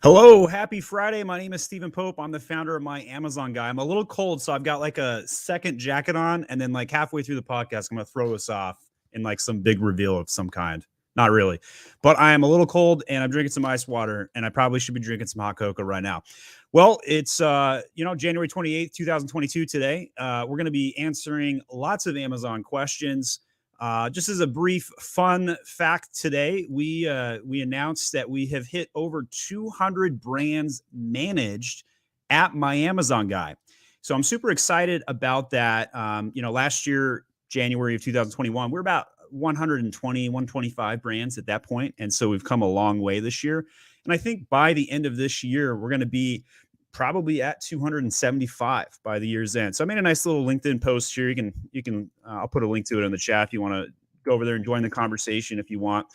Hello, happy Friday. My name is Stephen Pope. I'm the founder of My Amazon Guy. I'm a little cold, so I've got like a second jacket on, and then like halfway through the podcast, I'm going to throw this off in like some big reveal of some kind. Not really, but I am a little cold and I'm drinking some ice water, and I probably should be drinking some hot cocoa right now. Well, it's January 28th, 2022 today. We're going to be answering lots of Amazon questions. Just as a brief fun fact today, we announced that we have hit over 200 brands managed at My Amazon Guy. So I'm super excited about that. Last year, January of 2021, we're about 120, 125 brands at that point. And so we've come a long way this year. And I think by the end of this year, we're going to be probably at 275 by the year's end. So I made a nice little LinkedIn post here. You can I'll put a link to it in the chat if you want to go over there and join the conversation if you want.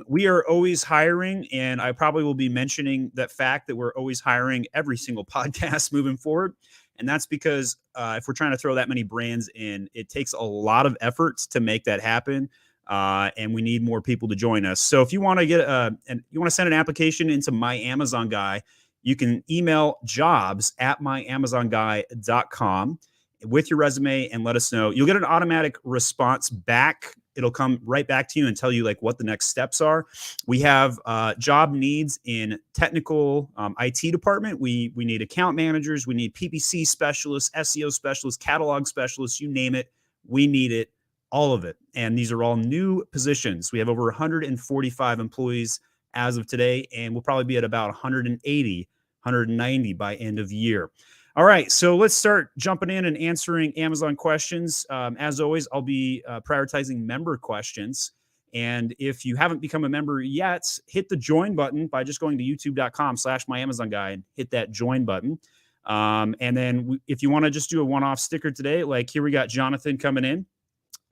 We are always hiring, and I probably will be mentioning that fact that we're always hiring every single podcast moving forward. And that's because if we're trying to throw that many brands in, it takes a lot of efforts to make that happen. And we need more people to join us. So if you want to get you want to send an application into My Amazon Guy, you can email jobs@myamazonguy.com with your resume and let us know. You'll get an automatic response back. It'll come right back to you and tell you like what the next steps are. We have job needs in technical IT department. We need account managers. We need PPC specialists, SEO specialists, catalog specialists, you name it. We need it, all of it. And these are all new positions. We have over 145 employees as of today, and we'll probably be at about 180, 190 by end of year. All right, so let's start jumping in and answering Amazon questions. As always, I'll be prioritizing member questions. And if you haven't become a member yet, hit the join button by just going to youtube.com/myamazonguy and hit that join button. And then if you want to just do a one-off sticker today, like here we got Jonathan coming in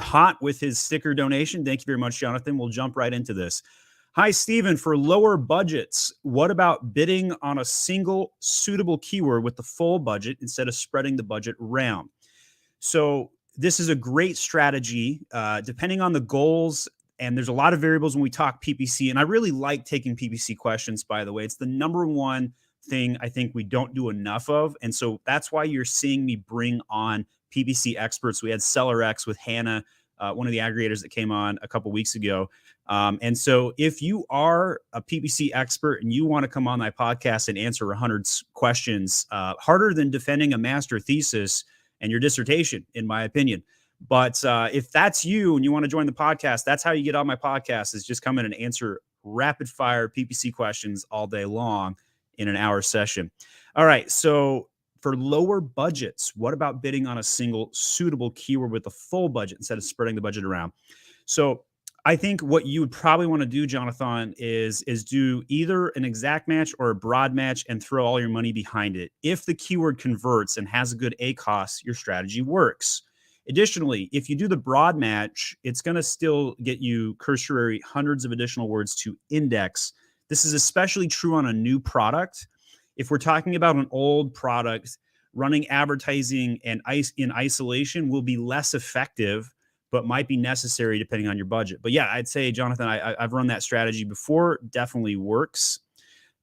hot with his sticker donation. Thank you very much, Jonathan. We'll jump right into this. Hi, Stephen. For lower budgets, what about bidding on a single suitable keyword with the full budget instead of spreading the budget around? So this is a great strategy, depending on the goals. And there's a lot of variables when we talk PPC. And I really like taking PPC questions, by the way. It's the number one thing I think we don't do enough of. And so that's why you're seeing me bring on PPC experts. We had SellerX with Hannah, one of the aggregators that came on a couple weeks ago. And so if you are a PPC expert and you want to come on my podcast and answer 100 questions, harder than defending a master thesis and your dissertation, in my opinion. But if that's you and you want to join the podcast, that's how you get on my podcast, is just come in and answer rapid fire PPC questions all day long in an hour session. All right. So for lower budgets, what about bidding on a single suitable keyword with a full budget instead of spreading the budget around? So I think what you would probably want to do, Jonathan, is do either an exact match or a broad match and throw all your money behind it. If the keyword converts and has a good ACOS, your strategy works. Additionally, if you do the broad match, it's going to still get you cursory hundreds of additional words to index. This is especially true on a new product. If we're talking about an old product, running advertising and in isolation will be less effective, but might be necessary depending on your budget. But yeah, I'd say, Jonathan, I've run that strategy before. Definitely works.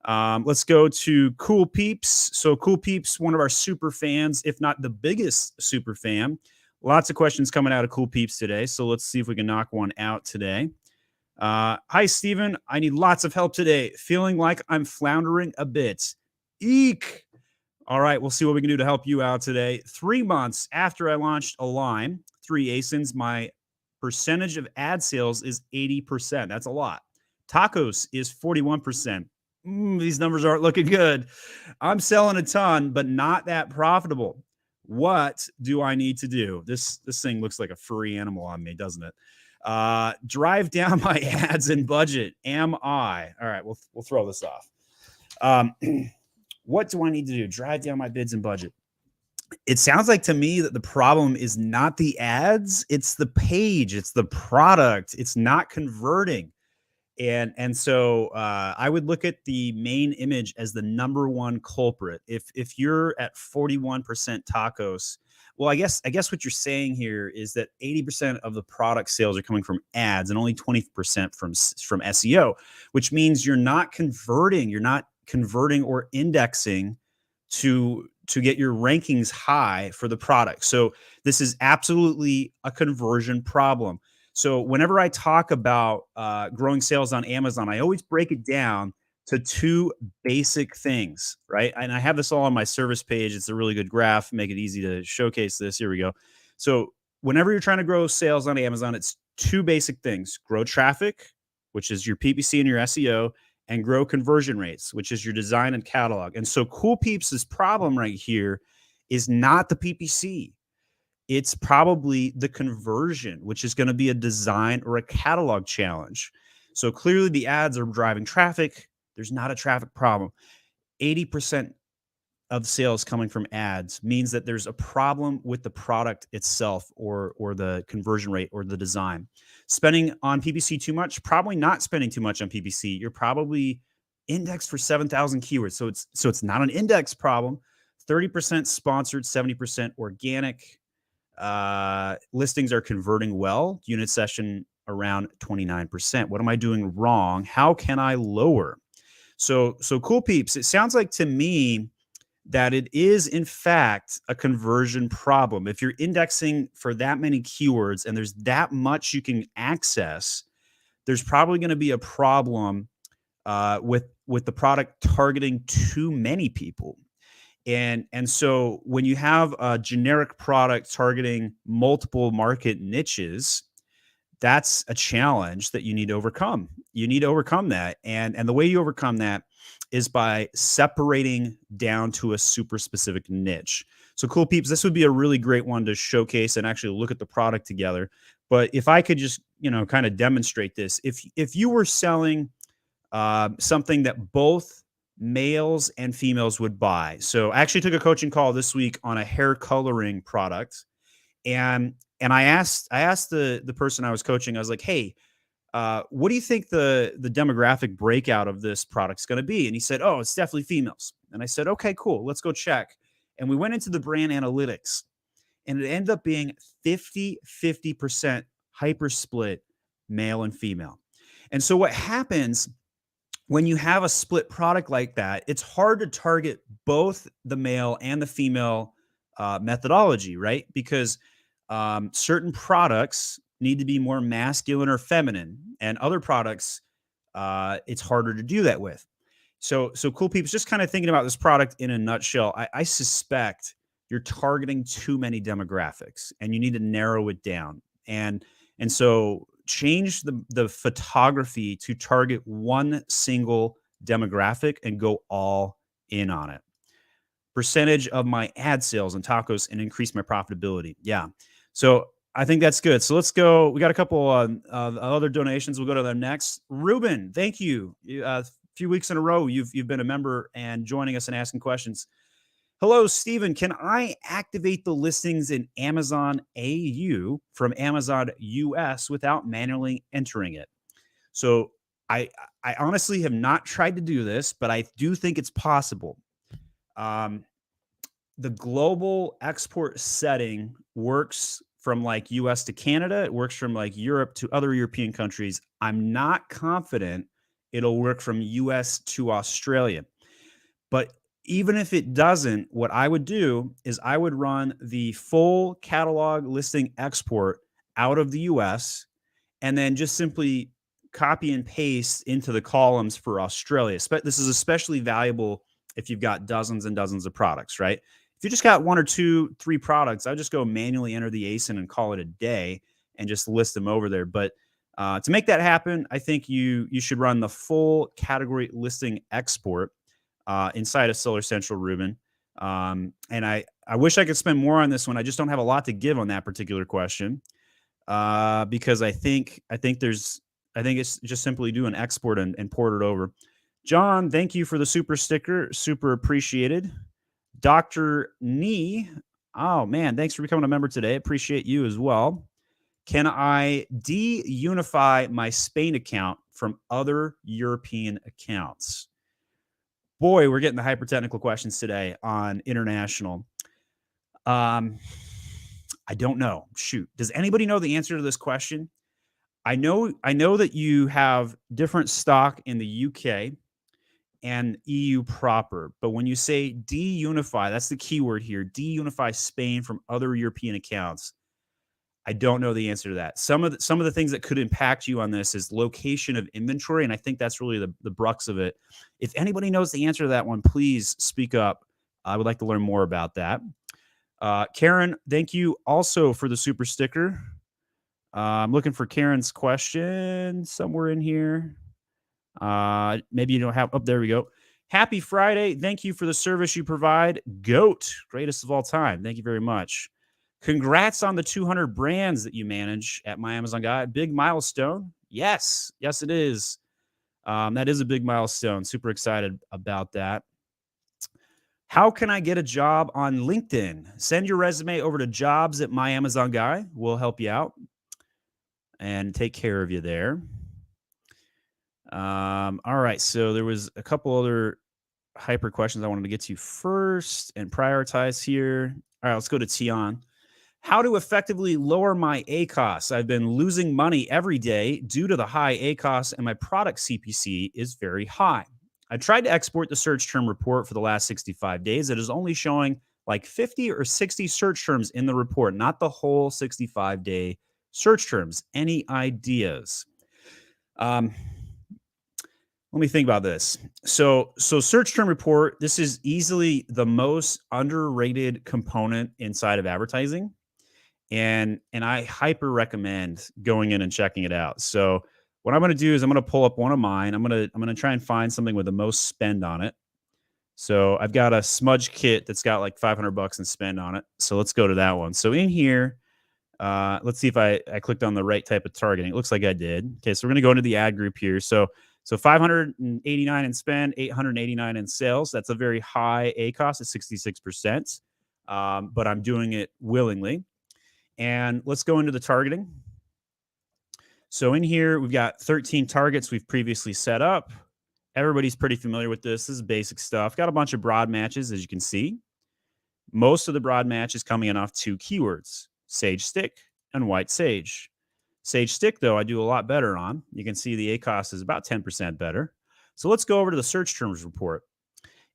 Let's go to Cool Peeps. So Cool Peeps, one of our super fans, if not the biggest super fan. Lots of questions coming out of Cool Peeps today. So let's see if we can knock one out today. Hi, Stephen. I need lots of help today. Feeling like I'm floundering a bit. Eek. All right, we'll see what we can do to help you out today. 3 months after I launched a line, 3 ASINs, my percentage of ad sales is 80%. That's a lot. Tacos is 41%. These numbers aren't looking good. I'm selling a ton, but not that profitable. What do I need to do? This thing looks like a furry animal on me, doesn't it? Drive down my ads and budget. Am I? All right, we'll throw this off. What do I need to do? Drive down my bids and budget. It sounds like to me that the problem is not the ads, it's the page, it's the product, it's not converting. And so I would look at the main image as the number one culprit. If you're at 41% tacos, well, I guess what you're saying here is that 80% of the product sales are coming from ads and only 20% from SEO, which means you're not converting, you're not converting or indexing to get your rankings high for the product. So this is absolutely a conversion problem. So whenever I talk about growing sales on Amazon, I always break it down to two basic things, right? And I have this all on my service page. It's a really good graph, make it easy to showcase this. Here we go. So whenever you're trying to grow sales on Amazon, it's two basic things: grow traffic, which is your PPC and your SEO, and grow conversion rates, which is your design and catalog. And so Cool Peeps' problem right here is not the PPC. It's probably the conversion, which is going to be a design or a catalog challenge. So clearly the ads are driving traffic. There's not a traffic problem. 80% of sales coming from ads means that there's a problem with the product itself, or the conversion rate or the design. Spending on PPC too much, probably not spending too much on PPC. You're probably indexed for 7,000 keywords. So it's not an index problem. 30% sponsored, 70% organic. Listings are converting well. Unit session around 29%. What am I doing wrong? How can I lower? So Cool Peeps, it sounds like to me that it is in fact a conversion problem. If you're indexing for that many keywords and there's that much you can access, there's probably going to be a problem with the product targeting too many people. And so when you have a generic product targeting multiple market niches, that's a challenge that you need to overcome. You need to overcome that. And the way you overcome that is by separating down to a super specific niche. So Cool Peeps, this would be a really great one to showcase and actually look at the product together. But if I could just, kind of demonstrate this, if you were selling something that both males and females would buy. So I actually took a coaching call this week on a hair coloring product. And I asked the person I was coaching, I was like, hey, what do you think the demographic breakout of this product is going to be? And he said, oh, it's definitely females. And I said, okay, cool. Let's go check. And we went into the brand analytics, and it ended up being 50% hyper split male and female. And so what happens when you have a split product like that, it's hard to target both the male and the female methodology, right? Because certain products need to be more masculine or feminine, and other products, it's harder to do that with. So Cool Peeps, just kind of thinking about this product in a nutshell, I suspect you're targeting too many demographics and you need to narrow it down. And so change the photography to target one single demographic and go all in on it. Percentage of my ad sales and tacos and increase my profitability. Yeah. So I think that's good. So let's go. We got a couple other donations. We'll go to the next. Ruben, thank you. A few weeks in a row, you've been a member and joining us and asking questions. Hello, Stephen. Can I activate the listings in Amazon AU from Amazon US without manually entering it? So I honestly have not tried to do this, but I do think it's possible. The global export setting works from like US to Canada. It works from like Europe to other European countries. I'm not confident it'll work from US to Australia. But even if it doesn't, what I would do is I would run the full catalog listing export out of the US and then just simply copy and paste into the columns for Australia. This is especially valuable if you've got dozens and dozens of products, right? If you just got 1 or 2, 3 products, I just go manually enter the ASIN and call it a day and just list them over there. But to make that happen, I think you should run the full category listing export inside of Seller Central, Ruben. And I wish I could spend more on this one. I just don't have a lot to give on that particular question because I think it's just simply do an export and port it over. John, thank you for the super sticker. Super appreciated. Dr. Nee, oh man, thanks for becoming a member today. Appreciate you as well. Can I de-unify my Spain account from other European accounts? Boy, we're getting the hyper-technical questions today on international. I don't know. Shoot. Does anybody know the answer to this question? I know that you have different stock in the UK and EU proper. But when you say de-unify, that's the keyword here, de-unify Spain from other European accounts. I don't know the answer to that. Some of the things that could impact you on this is location of inventory, and I think that's really the crux of it. If anybody knows the answer to that one, please speak up. I would like to learn more about that. Karen, thank you also for the super sticker. I'm looking for Karen's question somewhere in here. Maybe you don't have. Oh, there we go. Happy Friday. Thank you for the service you provide. GOAT, greatest of all time. Thank you very much. Congrats on the 200 brands that you manage at My Amazon Guy. Big milestone. Yes, it is. That is a big milestone. Super excited about that. How can I get a job on LinkedIn? Send your resume over to jobs@myamazonguy. We'll help you out and take care of you there. All right. So there was a couple other hyper questions I wanted to get to first and prioritize here. All right, let's go to Tian. How to effectively lower my ACOS. I've been losing money every day due to the high ACOS, and my product CPC is very high. I tried to export the search term report for the last 65 days. It is only showing like 50 or 60 search terms in the report, not the whole 65-day search terms. Any ideas? Let me think about this. So search term report, this is easily the most underrated component inside of advertising. And I hyper recommend going in and checking it out. So what I'm going to do is I'm going to pull up one of mine. I'm going to try and find something with the most spend on it. So I've got a smudge kit that's got like $500 in spend on it. So let's go to that one. So in here, let's see if I clicked on the right type of targeting. It looks like I did. Okay, so we're going to go into the ad group here. So 589 in spend, 889 in sales. That's a very high ACOS at 66%, but I'm doing it willingly. And let's go into the targeting. So in here, we've got 13 targets we've previously set up. Everybody's pretty familiar with this. This is basic stuff. Got a bunch of broad matches, as you can see. Most of the broad match is coming in off two keywords, sage stick and white sage. Sage stick, though, I do a lot better on. You can see the ACOS is about 10% better. So let's go over to the search terms report.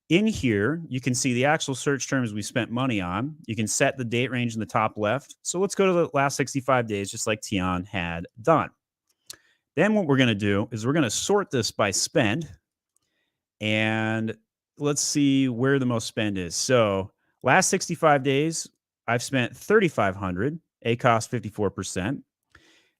In here, you can see the actual search terms we spent money on. You can set the date range in the top left. So let's go to the last 65 days, just like Tian had done. Then what we're going to do is we're going to sort this by spend. And let's see where the most spend is. So last 65 days, I've spent $3,500, ACOS 54%.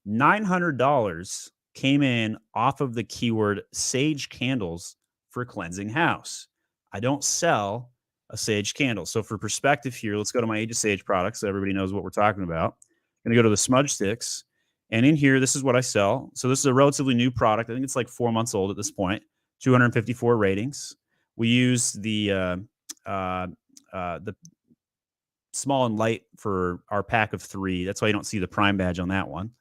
$900 came in off of the keyword sage candles for cleansing house. I don't sell a sage candle. So for perspective here, let's go to my Age of Sage products so everybody knows what we're talking about. I'm going to go to the smudge sticks. And in here, this is what I sell. So this is a relatively new product. I think it's like 4 months old at this point. 254 ratings. We use the small and light for our pack of 3. That's why you don't see the prime badge on that one.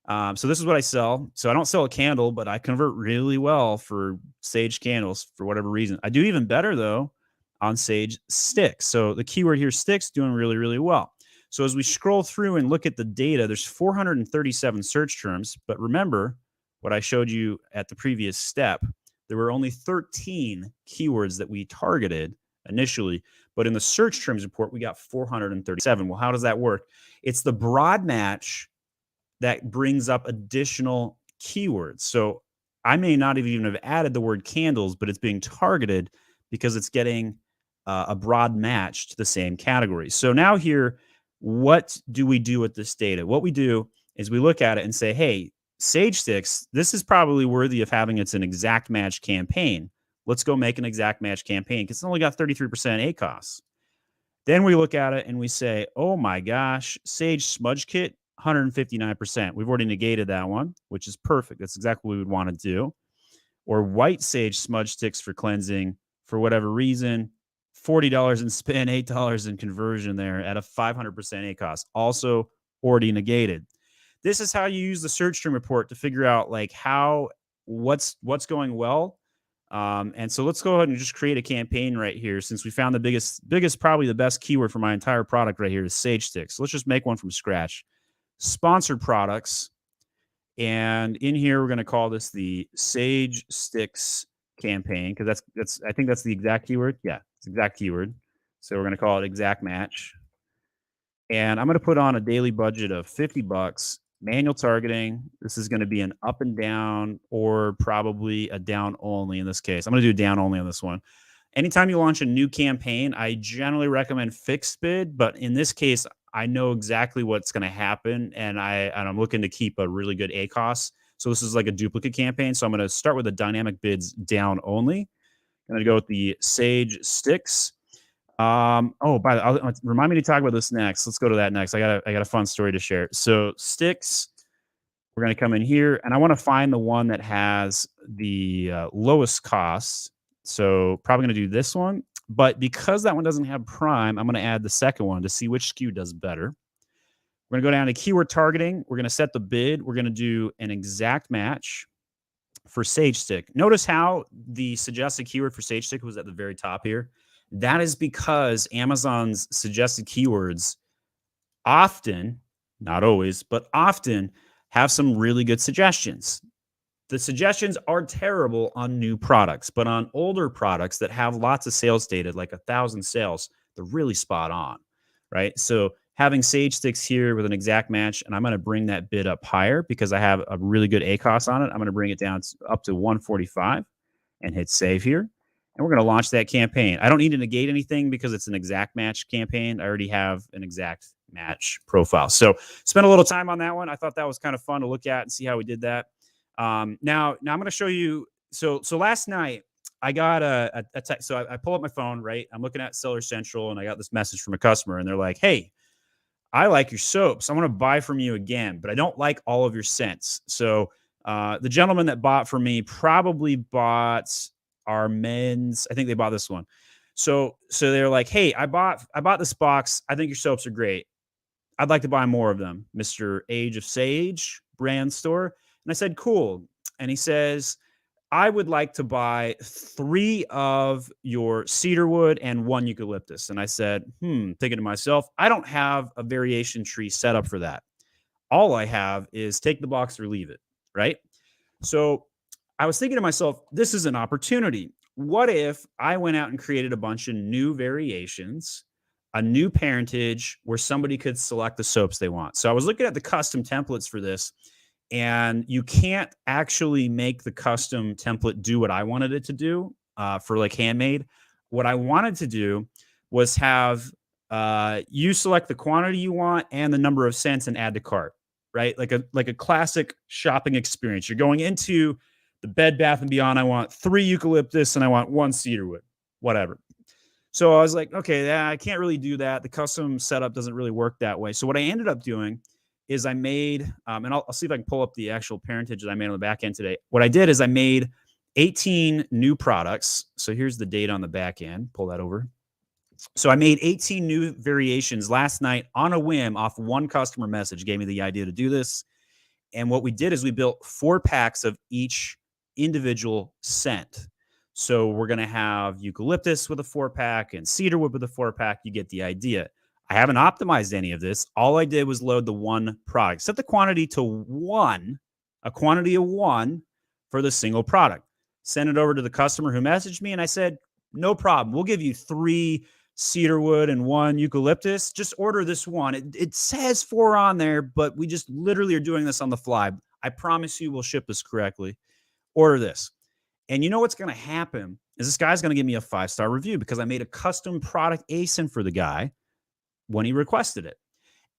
So this is what I sell. So I don't sell a candle, but I convert really well for sage candles for whatever reason. I do even better, though, on sage sticks. So the keyword here, sticks, doing really, really well. So as we scroll through and look at the data, there's 437 search terms. But remember what I showed you at the previous step. There were only 13 keywords that we targeted initially. But in the search terms report, we got 437. Well, how does that work? It's the broad match that brings up additional keywords. So I may not even have added the word candles, but it's being targeted because it's getting a broad match to the same category. So now here, what do we do with this data? What we do is we look at it and say, hey, sage sticks, this is probably worthy of having an exact match campaign. Let's go make an exact match campaign because it's only got 33% ACOS. Then we look at it and we say, oh my gosh, sage smudge kit, 159%. We've already negated that one, which is perfect. That's exactly what we would want to do. Or white sage smudge sticks for cleansing, for whatever reason, $40 in spend, $8 in conversion there at a 500% ACOS. Also already negated. This is how you use the search term report to figure out like what's going well. And so let's go ahead and just create a campaign right here. Since we found the biggest, probably the best keyword for my entire product right here is sage sticks. So let's just make one from scratch. Sponsored products. And in here, we're going to call this the Sage Sticks campaign, because I think that's the exact keyword. Yeah, it's exact keyword. So we're going to call it exact match. And I'm going to put on a daily budget of $50, manual targeting. This is going to be an up and down, or probably a down only in this case. I'm going to do down only on this one. Anytime you launch a new campaign, I generally recommend fixed bid, but in this case, I know exactly what's going to happen, and I'm looking to keep a really good ACOS. So this is like a duplicate campaign. So I'm going to start with the dynamic bids down only. I'm going to go with the Sage Sticks. Remind me to talk about this next. Let's go to that next. I got a fun story to share. So Sticks, we're going to come in here, and I want to find the one that has the lowest cost. So probably going to do this one, but because that one doesn't have Prime, I'm going to add the second one to see which SKU does better. We're going to go down to keyword targeting. We're going to set the bid. We're going to do an exact match for Sage Stick. Notice how the suggested keyword for Sage Stick was at the very top here. That is because Amazon's suggested keywords often, not always, but often have some really good suggestions. The suggestions are terrible on new products, but on older products that have lots of sales data, like 1,000 sales, they're really spot on, right? So having Sage Sticks here with an exact match, and I'm going to bring that bid up higher because I have a really good ACOS on it. I'm going to bring it down up to 145 and hit save here. And we're going to launch that campaign. I don't need to negate anything because it's an exact match campaign. I already have an exact match profile. So spent a little time on that one. I thought that was kind of fun to look at and see how we did that. Now I'm going to show you. So last night I got a text. So I pull up my phone, right? I'm looking at Seller Central, and I got this message from a customer, and they're like, "Hey, I like your soaps. I want to buy from you again, but I don't like all of your scents." So the gentleman that bought from me probably bought our men's. I think they bought this one. So they're like, "Hey, I bought this box. I think your soaps are great. I'd like to buy more of them, Mr. Age of Sage brand store." And I said, "Cool." And he says, "I would like to buy 3 of your cedarwood and 1 eucalyptus." And I said, thinking to myself, I don't have a variation tree set up for that. All I have is take the box or leave it, right? So I was thinking to myself, this is an opportunity. What if I went out and created a bunch of new variations, a new parentage where somebody could select the soaps they want? So I was looking at the custom templates for this, and you can't actually make the custom template do what I wanted it to do for like handmade. What I wanted to do was have you select the quantity you want and the number of scents and add to cart, right? Like a classic shopping experience. You're going into the Bed Bath & Beyond. I want 3 eucalyptus and I want 1 cedarwood, whatever. So I was like, okay, I can't really do that. The custom setup doesn't really work that way. So what I ended up doing is I made, and I'll see if I can pull up the actual parentage that I made on the back end today. What I did is I made 18 new products. So here's the date on the back end. Pull that over. So I made 18 new variations last night on a whim off one customer message, gave me the idea to do this. And what we did is we built 4 packs of each individual scent. So we're going to have eucalyptus with a 4-pack and cedarwood with a 4-pack. You get the idea. I haven't optimized any of this. All I did was load the one product, set the quantity to 1, a quantity of 1 for the single product. Send it over to the customer who messaged me, and I said, no problem. We'll give you 3 cedarwood and 1 eucalyptus. Just order this one. It says 4 on there, but we just literally are doing this on the fly. I promise you we'll ship this correctly. Order this. And you know what's going to happen is this guy's going to give me a 5-star review because I made a custom product ASIN for the guy when he requested it.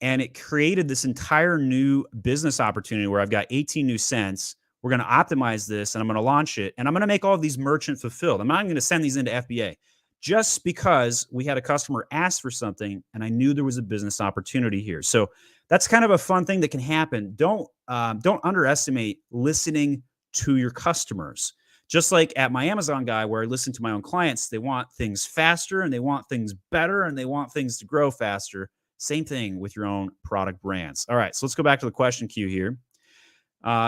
And it created this entire new business opportunity where I've got 18 new scents. We're going to optimize this, and I'm going to launch it. And I'm going to make all of these merchant fulfilled. I'm not going to send these into FBA just because we had a customer ask for something and I knew there was a business opportunity here. So that's kind of a fun thing that can happen. Don't underestimate listening to your customers. Just like at my Amazon guy, where I listen to my own clients, they want things faster and they want things better and they want things to grow faster. Same thing with your own product brands. All right, so let's go back to the question queue here.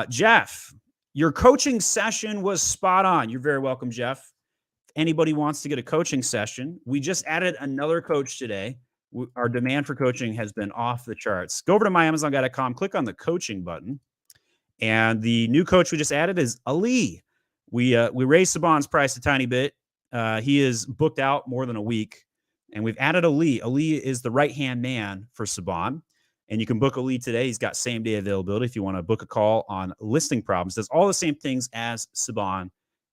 Jeff, your coaching session was spot on. You're very welcome, Jeff. If anybody wants to get a coaching session, we just added another coach today. Our demand for coaching has been off the charts. Go over to myamazonguy.com, click on the coaching button. And the new coach we just added is Ali. We raised Saban's price a tiny bit. He is booked out more than a week, and we've added Ali. Ali is the right-hand man for Saban, and you can book Ali today. He's got same-day availability if you want to book a call on listing problems. Does all the same things as Saban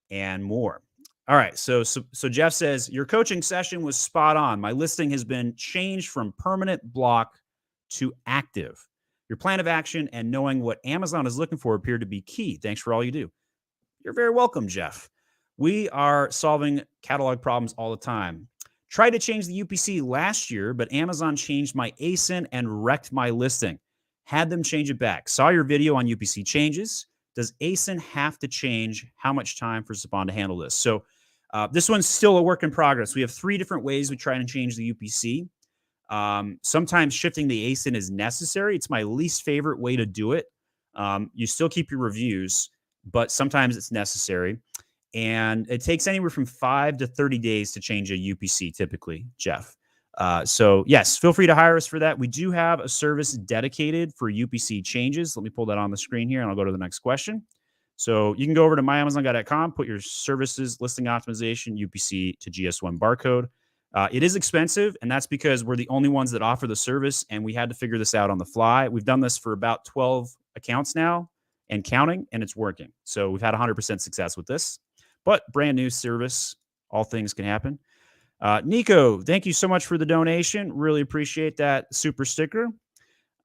and more. All right, so Jeff says, your coaching session was spot on. My listing has been changed from permanent block to active. Your plan of action and knowing what Amazon is looking for appear to be key. Thanks for all you do. You're very welcome, Jeff. We are solving catalog problems all the time. Tried to change the UPC last year, but Amazon changed my ASIN and wrecked my listing. Had them change it back. Saw your video on UPC changes. Does ASIN have to change? How much time for Saban to handle this? So this one's still a work in progress. We have 3 different ways we try to change the UPC. Sometimes shifting the ASIN is necessary. It's my least favorite way to do it. You still keep your reviews, but sometimes it's necessary. And it takes anywhere from 5 to 30 days to change a UPC typically, Jeff. So yes, feel free to hire us for that. We do have a service dedicated for UPC changes. Let me pull that on the screen here and I'll go to the next question. So you can go over to myamazonguy.com, put your services, listing optimization, UPC to GS1 barcode. It is expensive, and that's because we're the only ones that offer the service, and we had to figure this out on the fly. We've done this for about 12 accounts now and counting, and it's working. So we've had 100% success with this, but brand new service, all things can happen. Nico, thank you so much for the donation. Really appreciate that super sticker.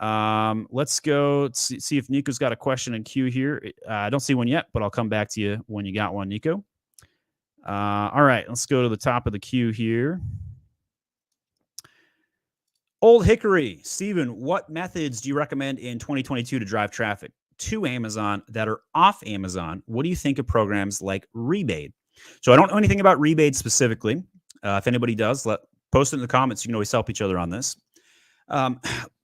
Let's go see if Nico's got a question in queue here. I don't see one yet, but I'll come back to you when you got one, Nico. All right, let's go to the top of the queue here. Old Hickory, Steven, what methods do you recommend in 2022 to drive traffic to Amazon that are off Amazon? What do you think of programs like Rebate? So I don't know anything about Rebate specifically. If anybody does, post it in the comments. You can always help each other on this.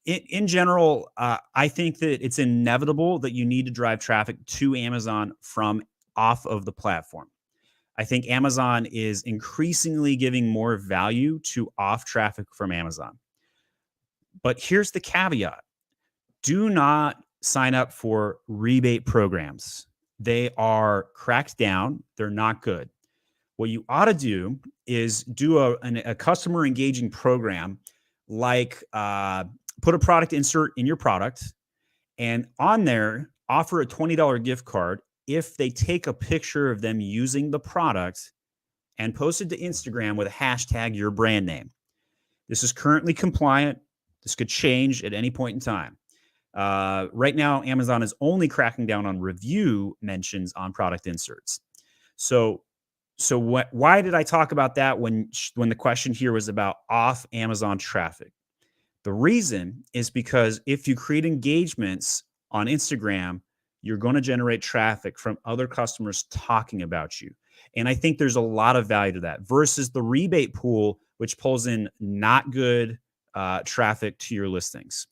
In general, I think that it's inevitable that you need to drive traffic to Amazon from off of the platform. I think Amazon is increasingly giving more value to off traffic from Amazon. But here's the caveat. Do not sign up for rebate programs. They are cracked down. They're not good. What you ought to do is do a customer engaging program like put a product insert in your product, and on there, offer a $20 gift card if they take a picture of them using the product and post it to Instagram with a hashtag your brand name. This is currently compliant. This could change at any point in time. Right now, Amazon is only cracking down on review mentions on product inserts. So why did I talk about that when the question here was about off Amazon traffic? The reason is because if you create engagements on Instagram, you're going to generate traffic from other customers talking about you. And I think there's a lot of value to that versus the rebate pool, which pulls in not good traffic to your listings.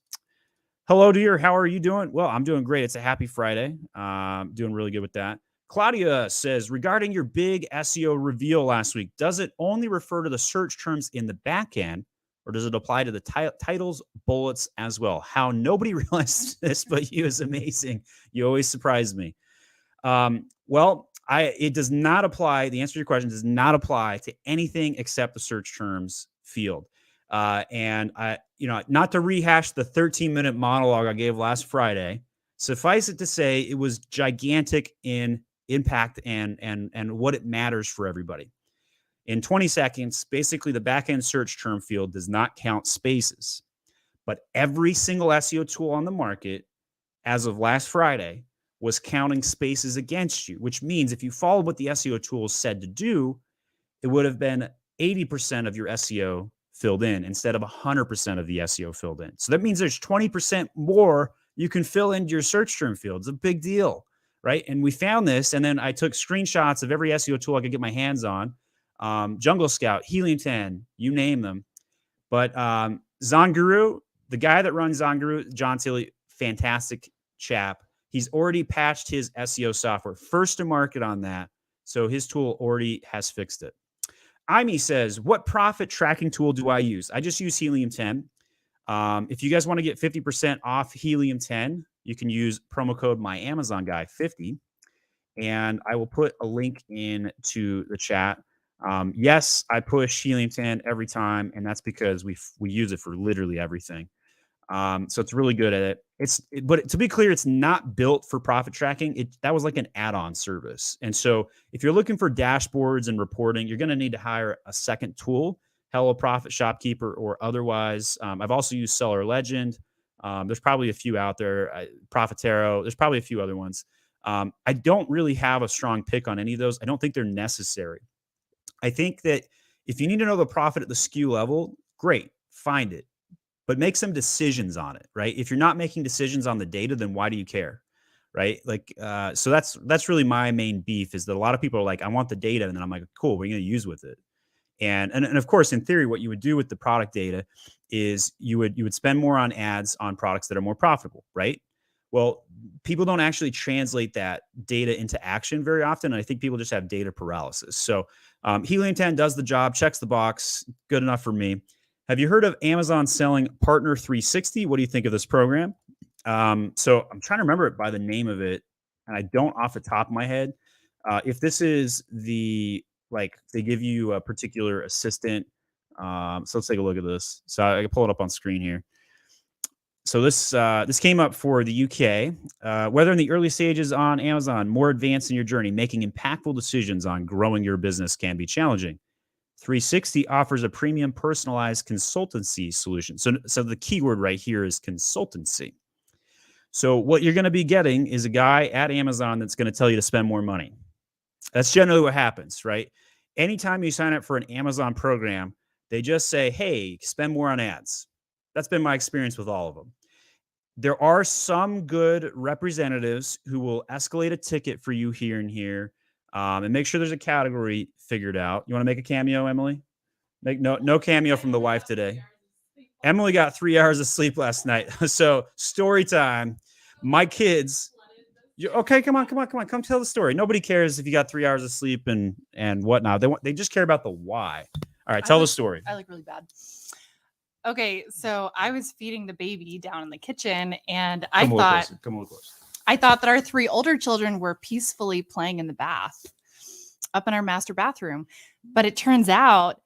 Hello, dear. How are you doing? Well, I'm doing great. It's a happy Friday. Doing really good with that. Claudia says, regarding your big SEO reveal last week, does it only refer to the search terms in the back end, or does it apply to the titles, bullets as well? How nobody realized this, but you is amazing. You always surprise me. Well, it does not apply. The answer to your question does not apply to anything except the search terms field. And not to rehash the 13-minute monologue I gave last Friday, suffice it to say it was gigantic in impact and what it matters for everybody. In 20 seconds, basically the backend search term field does not count spaces, but every single SEO tool on the market as of last Friday was counting spaces against you, which means if you followed what the SEO tools said to do, it would have been 80% of your SEO filled in instead of 100% of the SEO filled in. So that means there's 20% more you can fill into your search term field. It's a big deal, right? And we found this, and then I took screenshots of every SEO tool I could get my hands on. Jungle Scout, Helium 10, you name them. But Zonguru, the guy that runs Zonguru, John Tilley, fantastic chap. He's already patched his SEO software, first to market on that. So his tool already has fixed it. Imi says, what profit tracking tool do I use? I just use Helium 10. If you guys want to get 50% off Helium 10, you can use promo code MyAmazonGuy50. and I will put a link in to the chat. Yes, I push helium 10 every time, and that's because we use it for literally everything. So it's really good at it. But to be clear, it's not built for profit tracking. That was like an add-on service. And so if you're looking for dashboards and reporting, you're going to need to hire a second tool, Hello Profit Shopkeeper or otherwise. I've also used Seller Legend. There's probably a few out there, Profitero. There's probably a few other ones. I don't really have a strong pick on any of those. I don't think they're necessary. I think that if you need to know the profit at the SKU level, great, find it. But make some decisions on it, right? If you're not making decisions on the data, then why do you care, right? Like, so that's really my main beef is that a lot of people are like, I want the data, and then I'm like, cool, what are you going to use with it? And of course, in theory, what you would do with the product data is you would spend more on ads on products that are more profitable, right? Well, people don't actually translate that data into action very often, and I think people just have data paralysis. So Helium 10 does the job, checks the box, good enough for me. Have you heard of Amazon selling Partner 360? What do you think of this program? So I'm trying to remember it by the name of it, and I don't off the top of my head. If this is like they give you a particular assistant. So let's take a look at this. So I can pull it up on screen here. So this came up for the UK. Whether in the early stages on Amazon, more advanced in your journey, making impactful decisions on growing your business can be challenging. 360 offers a premium personalized consultancy solution. So the keyword right here is consultancy. So what you're going to be getting is a guy at Amazon that's going to tell you to spend more money. That's generally what happens, right? Anytime you sign up for an Amazon program, they just say, hey, spend more on ads. That's been my experience with all of them. There are some good representatives who will escalate a ticket for you here and here. And make sure there's a category figured out. You want to make a cameo, Emily? No cameo from the wife today. Emily got 3 hours of sleep last night. So story time. My kids. Okay, come on. Come tell the story. Nobody cares if you got 3 hours of sleep and whatnot. They just care about the why. All right, tell the story. I look really bad. Okay, so I was feeding the baby down in the kitchen, and I thought that our 3 older children were peacefully playing in the bath up in our master bathroom. But it turns out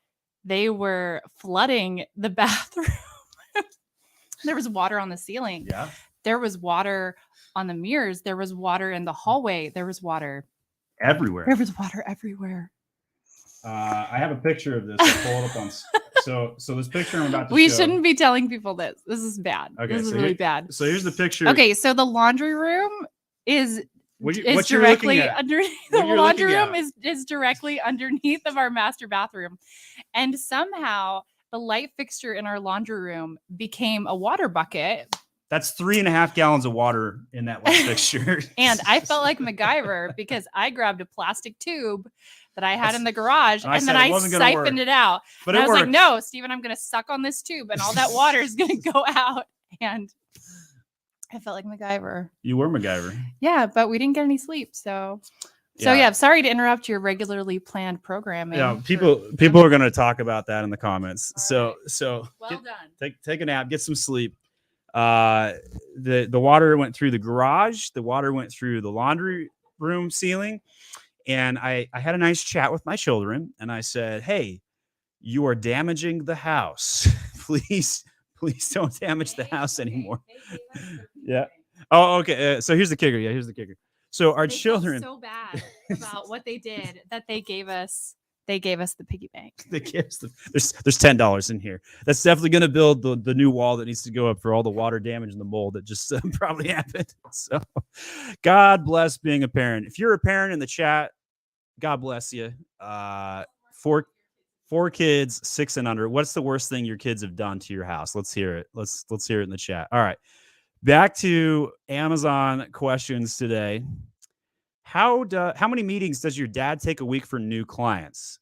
they were flooding the bathroom. There was water on the ceiling. Yeah. There was water on the mirrors. There was water in the hallway. There was water everywhere. There was water everywhere. I have a picture of this. I'll pull it up on. So this picture I'm about to We show. shouldn't be telling people this. This is bad. Okay, this is really bad. So here's the picture. Okay, so the laundry room is directly underneath. The laundry room is directly underneath of our master bathroom, and somehow the light fixture in our laundry room became a water bucket. That's 3.5 gallons of water in that light fixture. And I felt like MacGyver because I grabbed a plastic tube that I had in the garage, and then I siphoned it out. But I was like, no, Steven, I'm going to suck on this tube, and all that water is going to go out. And I felt like MacGyver. You were MacGyver. Yeah, but we didn't get any sleep. So yeah, sorry to interrupt your regularly planned programming. Yeah, people are going to talk about that in the comments. So well done. Take a nap, get some sleep. The water went through the garage. The water went through the laundry room ceiling. And I had a nice chat with my children, and I said, hey, you are damaging the house. Please don't damage the house anymore. Yeah. Oh, okay. So here's the kicker. Yeah, here's the kicker. So our children felt so bad about what they did that they gave us the piggy bank. There's $10 in here. That's definitely going to build the new wall that needs to go up for all the water damage and the mold that just probably happened. So God bless being a parent. If you're a parent in the chat, God bless you. 4 kids, 6 and under. What's the worst thing your kids have done to your house? Let's hear it. Let's hear it in the chat. All right. Back to Amazon questions today. How many meetings does your dad take a week for new clients?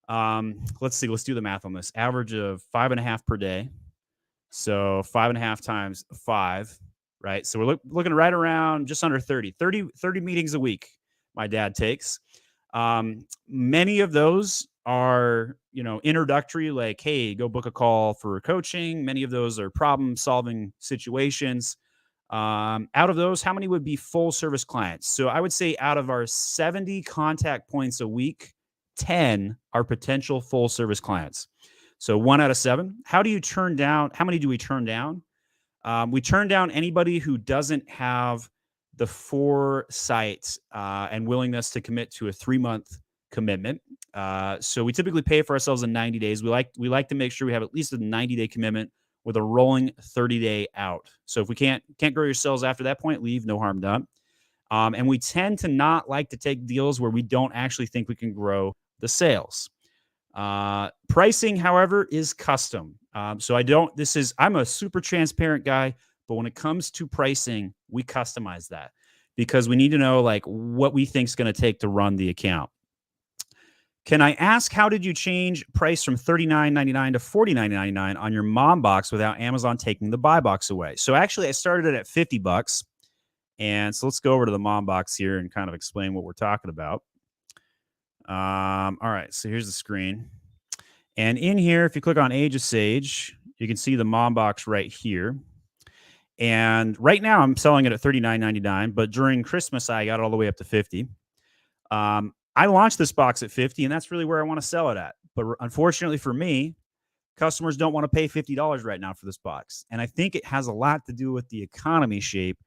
Let's see. Let's do the math on this. Average of 5.5 per day. So 5.5 times 5, right? So we're looking right around just under 30 meetings a week my dad takes. Many of those are, introductory, like, hey, go book a call for coaching. Many of those are problem solving situations. Out of those, how many would be full service clients? So I would say out of our 70 contact points a week, 10 are potential full service clients. So 1 out of 7. How many do we turn down? We turn down anybody who doesn't have the foresight and willingness to commit to a 3-month commitment. So we typically pay for ourselves in 90 days. We like to make sure we have at least a 90-day commitment with a rolling 30-day out. So if we can't grow your sales after that point, leave, no harm done. And we tend to not like to take deals where we don't actually think we can grow the sales. Pricing, however, is custom. So I'm a super transparent guy, but when it comes to pricing, we customize that because we need to know like what we think is going to take to run the account. Can I ask, how did you change price from $39.99 to $49.99 on your mom box without Amazon taking the buy box away? So actually I started it at $50. And so let's go over to the mom box here and kind of explain what we're talking about. All right, so here's the screen. And in here, if you click on Age of Sage, you can see the mom box right here. And right now I'm selling it at $39.99, but during Christmas, I got it all the way up to $50. I launched this box at $50, and that's really where I want to sell it at. But unfortunately for me, customers don't want to pay $50 right now for this box. And I think it has a lot to do with the economy shape.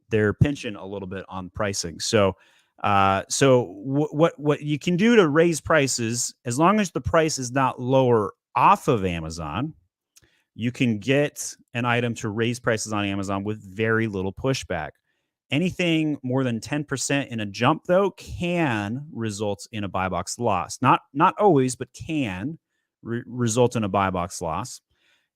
They're pinching a little bit on pricing. So what you can do to raise prices, as long as the price is not lower off of Amazon, you can get an item to raise prices on Amazon with very little pushback. Anything more than 10% in a jump, though, can result in a buy box loss. Not always, but can result in a buy box loss.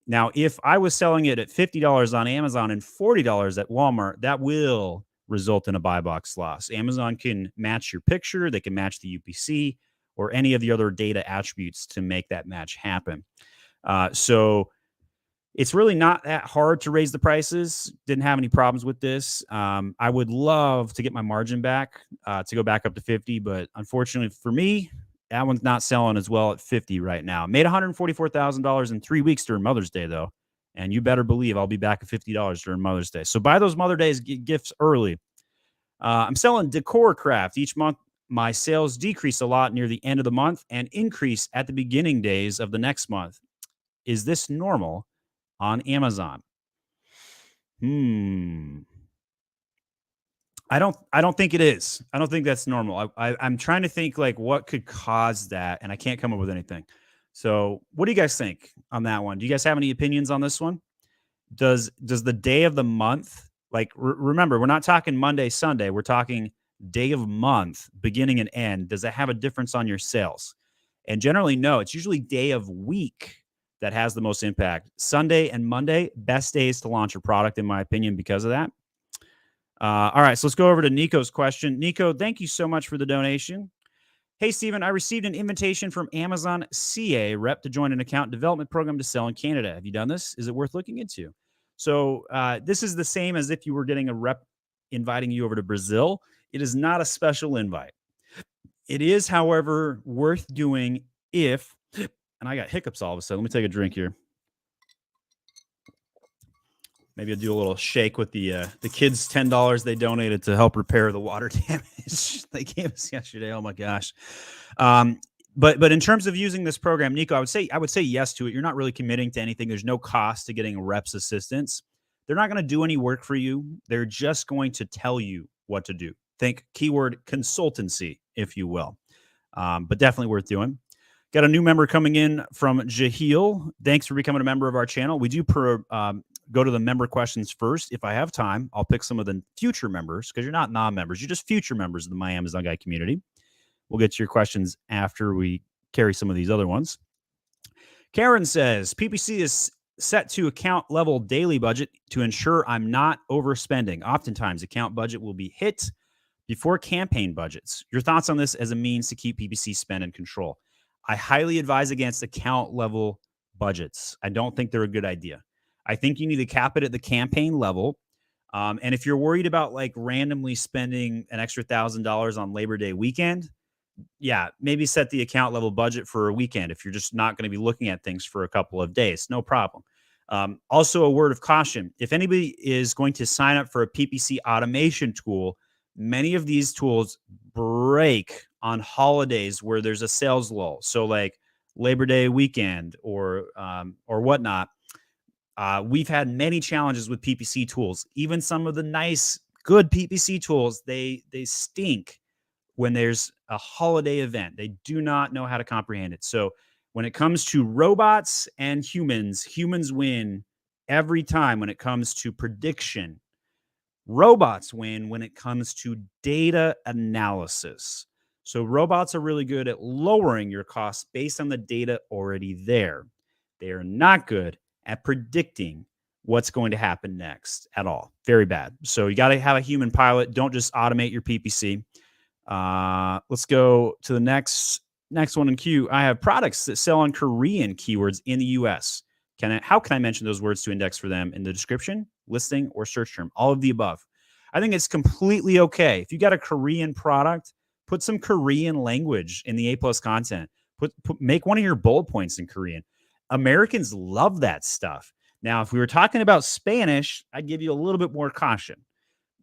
Now, if I was selling it at $50 on Amazon and $40 at Walmart, that will result in a buy box loss. Amazon can match your picture, they can match the UPC or any of the other data attributes to make that match happen. So it's really not that hard to raise the prices. Didn't have any problems with this. I would love to get my margin back to go back up to 50, but unfortunately for me, that one's not selling as well at 50 right now. Made $144,000 in 3 weeks during Mother's Day, though. And you better believe I'll be back at $50 during Mother's Day. So buy those Mother's Day gifts early. I'm selling decor craft. Each month, my sales decrease a lot near the end of the month and increase at the beginning days of the next month. Is this normal on Amazon? I don't think it is. I don't think that's normal. I'm trying to think like what could cause that, and I can't come up with anything. So what do you guys think on that one? Do you guys have any opinions on this one? Does the day of the month, like remember, we're not talking Monday, Sunday. We're talking day of month, beginning and end. Does that have a difference on your sales? And generally, no. It's usually day of week that has the most impact. Sunday and Monday, best days to launch a product, in my opinion, because of that. All right, so let's go over to Nico's question. Nico, thank you so much for the donation. Hey, Steven, I received an invitation from Amazon CA rep to join an account development program to sell in Canada. Have you done this? Is it worth looking into? So this is the same as if you were getting a rep inviting you over to Brazil. It is not a special invite. It is, however, worth doing if, and I got hiccups all of a sudden. Let me take a drink here. Maybe I'll do a little shake with the kids' $10 they donated to help repair the water damage they gave us yesterday. Oh my gosh! But in terms of using this program, Nico, I would say yes to it. You're not really committing to anything. There's no cost to getting a rep's assistance. They're not going to do any work for you. They're just going to tell you what to do. Think keyword consultancy, if you will. But definitely worth doing. Got a new member coming in from Jahil. Thanks for becoming a member of our channel. We do go to the member questions first. If I have time, I'll pick some of the future members because you're not non-members. You're just future members of the My Amazon Guy community. We'll get to your questions after we carry some of these other ones. Karen says, PPC is set to account level daily budget to ensure I'm not overspending. Oftentimes, account budget will be hit before campaign budgets. Your thoughts on this as a means to keep PPC spend in control? I highly advise against account level budgets. I don't think they're a good idea. I think you need to cap it at the campaign level. And if you're worried about like randomly spending an extra $1,000 on Labor Day weekend, yeah, maybe set the account level budget for a weekend if you're just not going to be looking at things for a couple of days. No problem. Also, a word of caution. If anybody is going to sign up for a PPC automation tool, many of these tools break on holidays where there's a sales lull. So like Labor Day weekend or whatnot. We've had many challenges with PPC tools. Even some of the nice, good PPC tools, they stink when there's a holiday event. They do not know how to comprehend it. So when it comes to robots and humans win every time when it comes to prediction. Robots win when it comes to data analysis. So robots are really good at lowering your costs based on the data already there. They are not good at predicting what's going to happen next at all. Very bad. So you got to have a human pilot. Don't just automate your PPC. Let's go to the next one in queue. I have products that sell on Korean keywords in the US. How can I mention those words to index for them in the description, listing, or search term? All of the above. I think it's completely okay. If you got a Korean product, put some Korean language in the A+ content. Make one of your bullet points in Korean. Americans love that stuff. Now, if we were talking about Spanish, I'd give you a little bit more caution.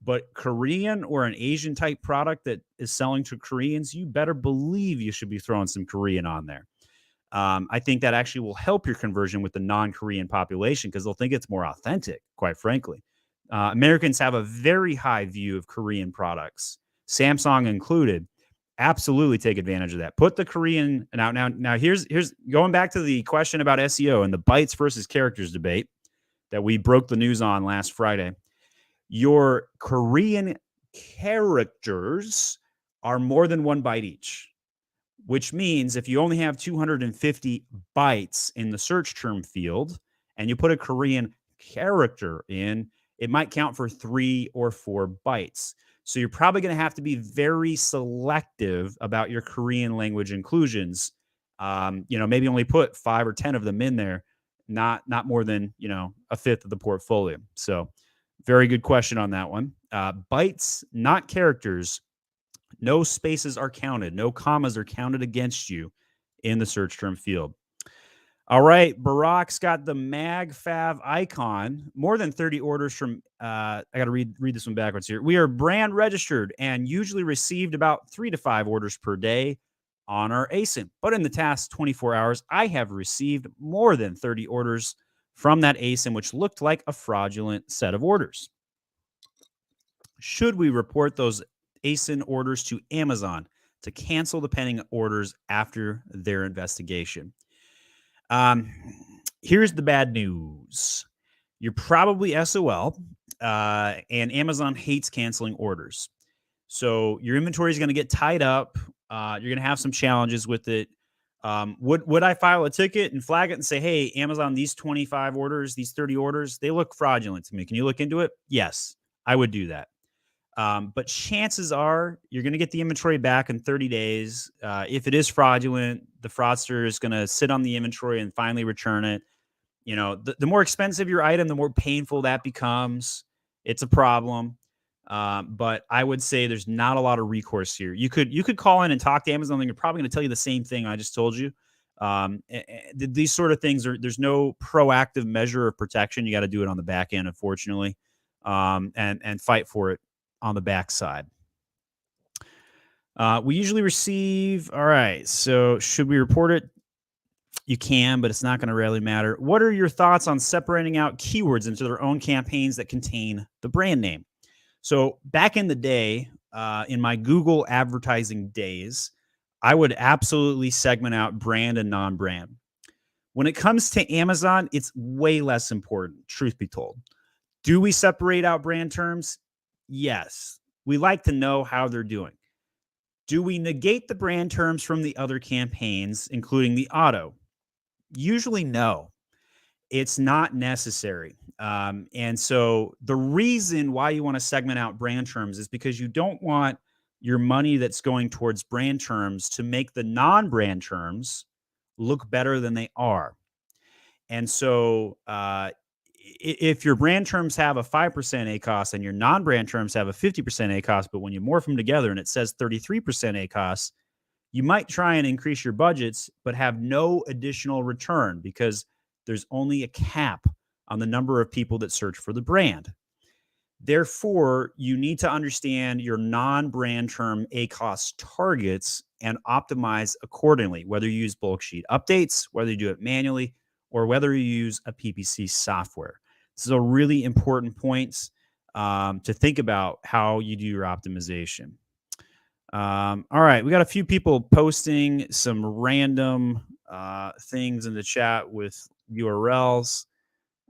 But Korean or an Asian type product that is selling to Koreans, you better believe you should be throwing some Korean on there. I think that actually will help your conversion with the non-Korean population because they'll think it's more authentic, quite frankly. Americans have a very high view of Korean products, Samsung included. Absolutely take advantage of that. Put the Korean now. Here's going back to the question about SEO and the bytes versus characters debate that we broke the news on last Friday. Your Korean characters are more than 1 byte each, which means if you only have 250 bytes in the search term field and you put a Korean character in, it might count for 3 or 4 bytes. So you're probably going to have to be very selective about your Korean language inclusions. Maybe only put 5 or 10 of them in there, not more than, a fifth of the portfolio. So very good question on that one. Bytes, not characters. No spaces are counted. No commas are counted against you in the search term field. All right. Barack's got the MagFav icon. More than 30 orders from, I got to read this one backwards here. We are brand registered and usually received about 3 to 5 orders per day on our ASIN. But in the past 24 hours, I have received more than 30 orders from that ASIN, which looked like a fraudulent set of orders. Should we report those ASIN orders to Amazon to cancel the pending orders after their investigation? Here's the bad news. You're probably SOL, and Amazon hates canceling orders. So your inventory is going to get tied up. You're going to have some challenges with it. Would I file a ticket and flag it and say, hey, Amazon, these 25 orders, these 30 orders, they look fraudulent to me. Can you look into it? Yes, I would do that. But chances are you're going to get the inventory back in 30 days. If it is fraudulent, the fraudster is going to sit on the inventory and finally return it. The more expensive your item, the more painful that becomes. It's a problem. But I would say there's not a lot of recourse here. You could call in and talk to Amazon, and they're probably going to tell you the same thing I just told you. These sort of things there's no proactive measure of protection. You got to do it on the back end, unfortunately, and fight for it on the backside. We usually receive. All right. So should we report it? You can, but it's not going to really matter. What are your thoughts on separating out keywords into their own campaigns that contain the brand name? So back in the day, in my Google advertising days, I would absolutely segment out brand and non-brand. When it comes to Amazon, it's way less important, truth be told. Do we separate out brand terms? Yes. We like to know how they're doing. Do we negate the brand terms from the other campaigns, including the auto? Usually no. It's not necessary. And so the reason why you want to segment out brand terms is because you don't want your money that's going towards brand terms to make the non-brand terms look better than they are. And so if your brand terms have a 5% ACOS and your non-brand terms have a 50% ACOS, but when you morph them together and it says 33% ACOS, you might try and increase your budgets, but have no additional return because there's only a cap on the number of people that search for the brand. Therefore, you need to understand your non-brand term ACOS targets and optimize accordingly, whether you use bulk sheet updates, whether you do it manually, or whether you use a PPC software. This is a really important point to think about how you do your optimization. All right, we got a few people posting some random things in the chat with URLs.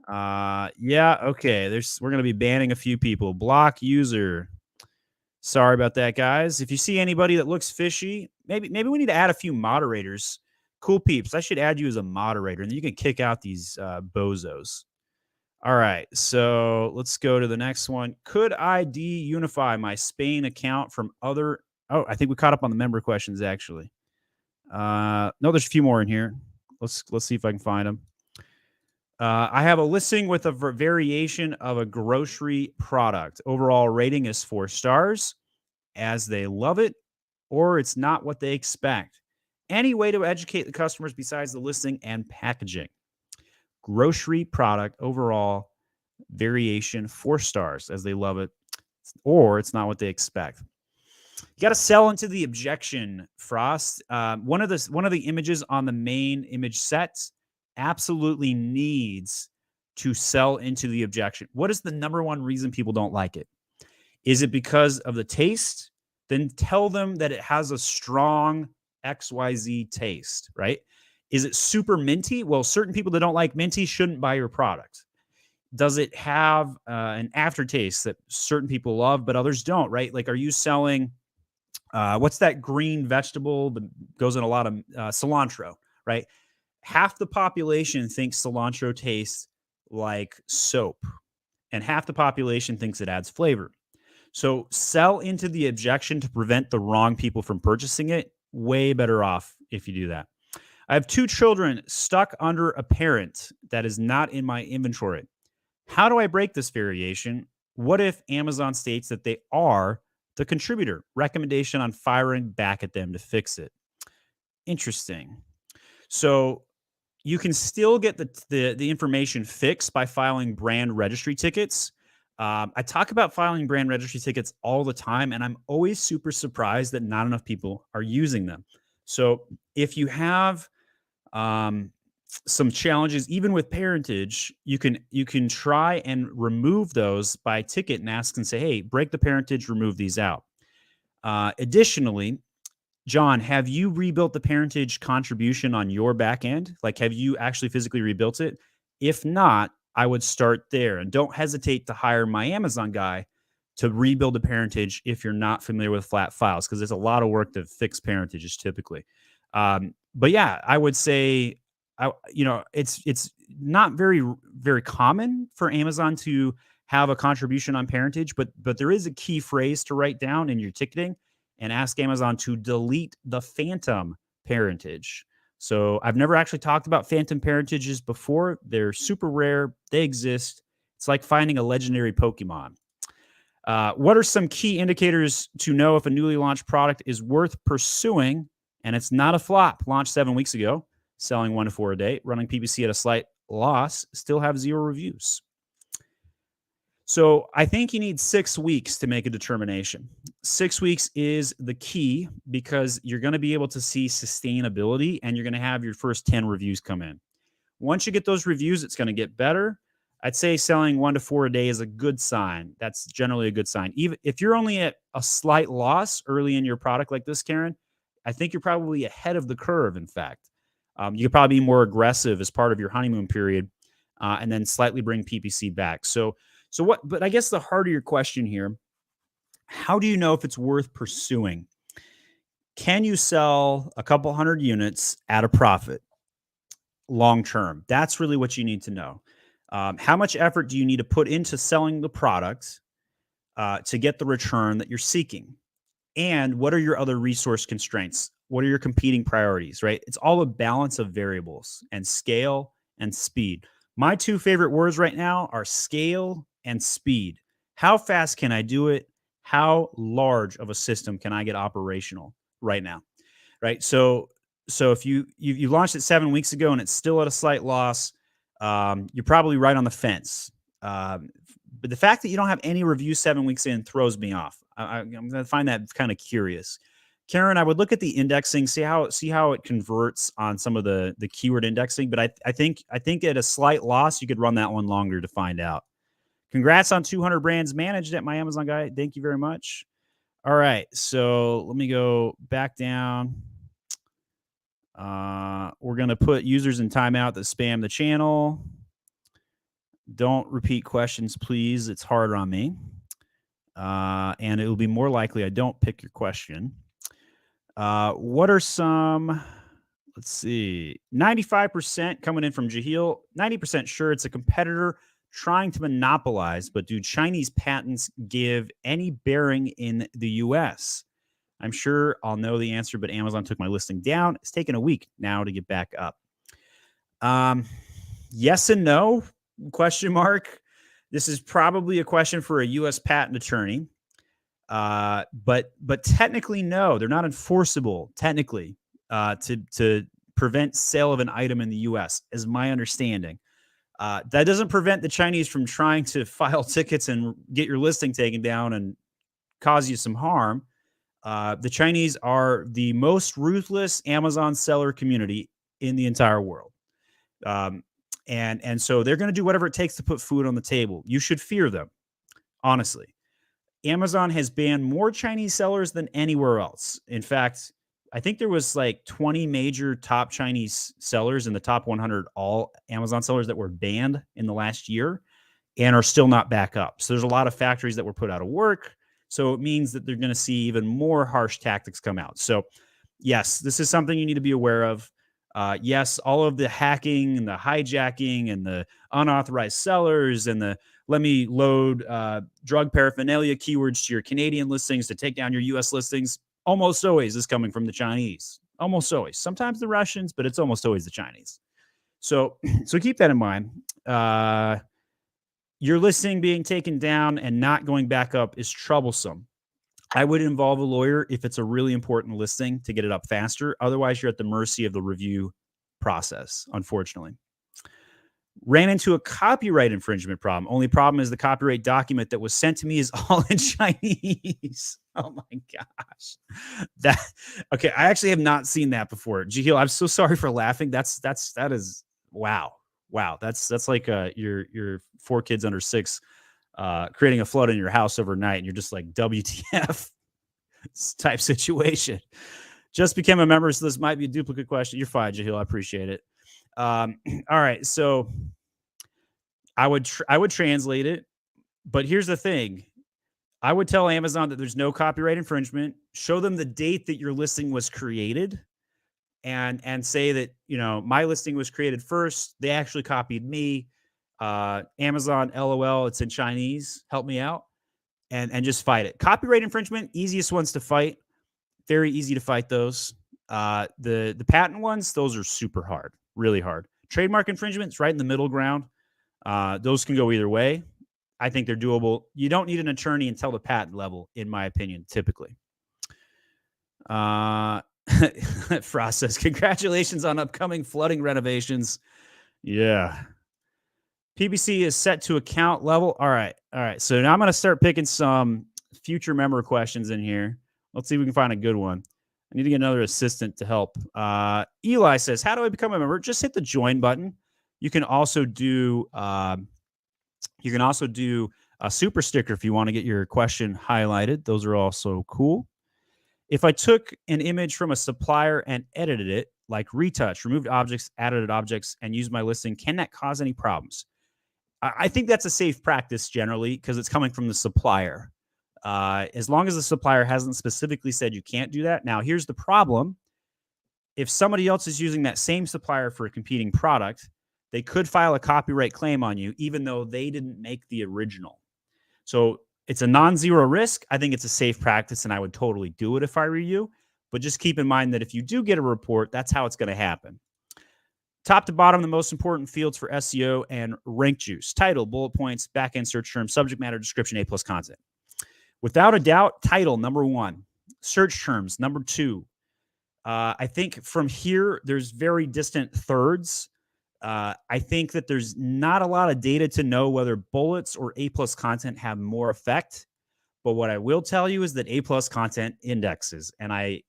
Yeah, okay. We're gonna be banning a few people. Block user. Sorry about that, guys. If you see anybody that looks fishy, maybe we need to add a few moderators. Cool peeps, I should add you as a moderator, and then you can kick out these bozos. All right, so let's go to the next one. Could I de-unify my Spain account from other? Oh, I think we caught up on the member questions actually. No, there's a few more in here. Let's see if I can find them. I have a listing with a variation of a grocery product. Overall rating is 4 stars, as they love it, or it's not what they expect. Any way to educate the customers besides the listing and packaging? Grocery product, overall variation, 4 stars, as they love it, or it's not what they expect. You got to sell into the objection, Frost. One of the images on the main image set absolutely needs to sell into the objection. What is the number one reason people don't like it? Is it because of the taste? Then tell them that it has a strong XYZ taste, right? Is it super minty? Well, certain people that don't like minty shouldn't buy your product. Does it have an aftertaste that certain people love, but others don't, right? Like, are you selling, what's that green vegetable that goes in a lot of cilantro, right? Half the population thinks cilantro tastes like soap, and half the population thinks it adds flavor. So sell into the objection to prevent the wrong people from purchasing it. Way better off if you do that. I have 2 children stuck under a parent that is not in my inventory. How do I break this variation? What if Amazon states that they are the contributor? Recommendation on firing back at them to fix it. Interesting. So you can still get the information fixed by filing brand registry tickets. I talk about filing brand registry tickets all the time, and I'm always super surprised that not enough people are using them. So if you have some challenges, even with parentage, you can try and remove those by ticket and ask and say, hey, break the parentage, remove these out. Additionally, John, have you rebuilt the parentage contribution on your back end? Like, have you actually physically rebuilt it? If not, I would start there, and don't hesitate to hire my Amazon guy to rebuild the parentage if you're not familiar with flat files, because there's a lot of work to fix parentages typically. But yeah, I would say, it's not very common for Amazon to have a contribution on parentage, but there is a key phrase to write down in your ticketing and ask Amazon to delete the phantom parentage. So I've never actually talked about phantom parentages before. They're super rare. They exist. It's like finding a legendary Pokemon. What are some key indicators to know if a newly launched product is worth pursuing and it's not a flop? Launched 7 weeks ago, selling 1 to 4 a day, running PPC at a slight loss, still have 0 reviews. So I think you need 6 weeks to make a determination. 6 weeks is the key because you're going to be able to see sustainability and you're going to have your first 10 reviews come in. Once you get those reviews, it's going to get better. I'd say selling 1 to 4 a day is a good sign. That's generally a good sign. Even if you're only at a slight loss early in your product like this, Karen, I think you're probably ahead of the curve, in fact. You could probably be more aggressive as part of your honeymoon period and then slightly bring PPC back. But I guess the heart of your question here, how do you know if it's worth pursuing? Can you sell a couple hundred units at a profit long term? That's really what you need to know. How much effort do you need to put into selling the product to get the return that you're seeking? And what are your other resource constraints? What are your competing priorities, right? It's all a balance of variables and scale and speed. My 2 favorite words right now are scale and speed. How fast can I do it? How large of a system can I get operational right now, right? So if you launched it 7 weeks ago and it's still at a slight loss, you're probably right on the fence. But the fact that you don't have any reviews 7 weeks in throws me off. I'm going to find that kind of curious. Karen, I would look at the indexing, see how it converts on some of the keyword indexing. But I think at a slight loss, you could run that one longer to find out. Congrats on 200 brands managed at my Amazon guy. Thank you very much. All right, so let me go back down. We're going to put users in timeout that spam the channel. Don't repeat questions, please. It's hard on me. And it will be more likely I don't pick your question. What are some, let's see, 95% coming in from Jahil, 90% sure it's a competitor trying to monopolize, but do Chinese patents give any bearing in the US? I'm sure I'll know the answer, but Amazon took my listing down. It's taken a week now to get back up. Yes and no, question mark. This is probably a question for a US patent attorney. But technically, no, they're not enforceable technically to prevent sale of an item in the US, is my understanding. That doesn't prevent the Chinese from trying to file tickets and get your listing taken down and cause you some harm. The Chinese are the most ruthless Amazon seller community in the entire world. And so they're going to do whatever it takes to put food on the table. You should fear them, honestly. Amazon has banned more Chinese sellers than anywhere else. In fact, I think there was like 20 major top Chinese sellers in the top 100 all Amazon sellers that were banned in the last year and are still not back up. So there's a lot of factories that were put out of work. So it means that they're going to see even more harsh tactics come out. So yes, this is something you need to be aware of. Yes, all of the hacking and the hijacking and the unauthorized sellers and the let me load drug paraphernalia keywords to your Canadian listings to take down your US listings almost always is coming from the Chinese. Almost always. Sometimes the Russians, but it's almost always the Chinese. So keep that in mind. Your listing being taken down and not going back up is troublesome. I would involve a lawyer if it's a really important listing to get it up faster. Otherwise, you're at the mercy of the review process, unfortunately. Ran into a copyright infringement problem. Only problem is the copyright document that was sent to me is all in Chinese. Oh my gosh. Okay, I actually have not seen that before. Jahil, I'm so sorry for laughing. That is wow. Wow. That's like your 4 kids under 6 creating a flood in your house overnight and you're just like WTF type situation. Just became a member, so this might be a duplicate question. You're fine, Jahil. I appreciate it. All right, so I would translate it, but here's the thing. I would tell Amazon that there's no copyright infringement, show them the date that your listing was created, and say that, you know, my listing was created first. They actually copied me. Amazon, LOL, it's in Chinese. Help me out. And just fight it. Copyright infringement, easiest ones to fight. Very easy to fight those. The patent ones, those are super hard. Really hard. Trademark infringement's right in the middle ground. Those can go either way. I think they're doable. You don't need an attorney until the patent level, in my opinion, typically. Frost says, congratulations on upcoming flooding renovations. Yeah. PPC is set to account level. All right. So now I'm going to start picking some future member questions in here. Let's see if we can find a good one. I need to get another assistant to help. Eli says, how do I become a member? Just hit the join button. You can also do a super sticker if you want to get your question highlighted. Those are also cool. If I took an image from a supplier and edited it, like retouch, removed objects, added objects, and used my listing, can that cause any problems? I think that's a safe practice generally because it's coming from the supplier. As long as the supplier hasn't specifically said you can't do that. Now, here's the problem. If somebody else is using that same supplier for a competing product, they could file a copyright claim on you, even though they didn't make the original. So it's a non-zero risk. I think it's a safe practice, and I would totally do it if I were you. But just keep in mind that if you do get a report, that's how it's going to happen. Top to bottom, the most important fields for SEO and rank juice. Title, bullet points, backend search terms, subject matter, description, A+ content. Without a doubt, title, number 1. Search terms, number 2. I think from here, there's very distant thirds. I think that there's not a lot of data to know whether bullets or A+ content have more effect. But what I will tell you is that A+ content indexes, and I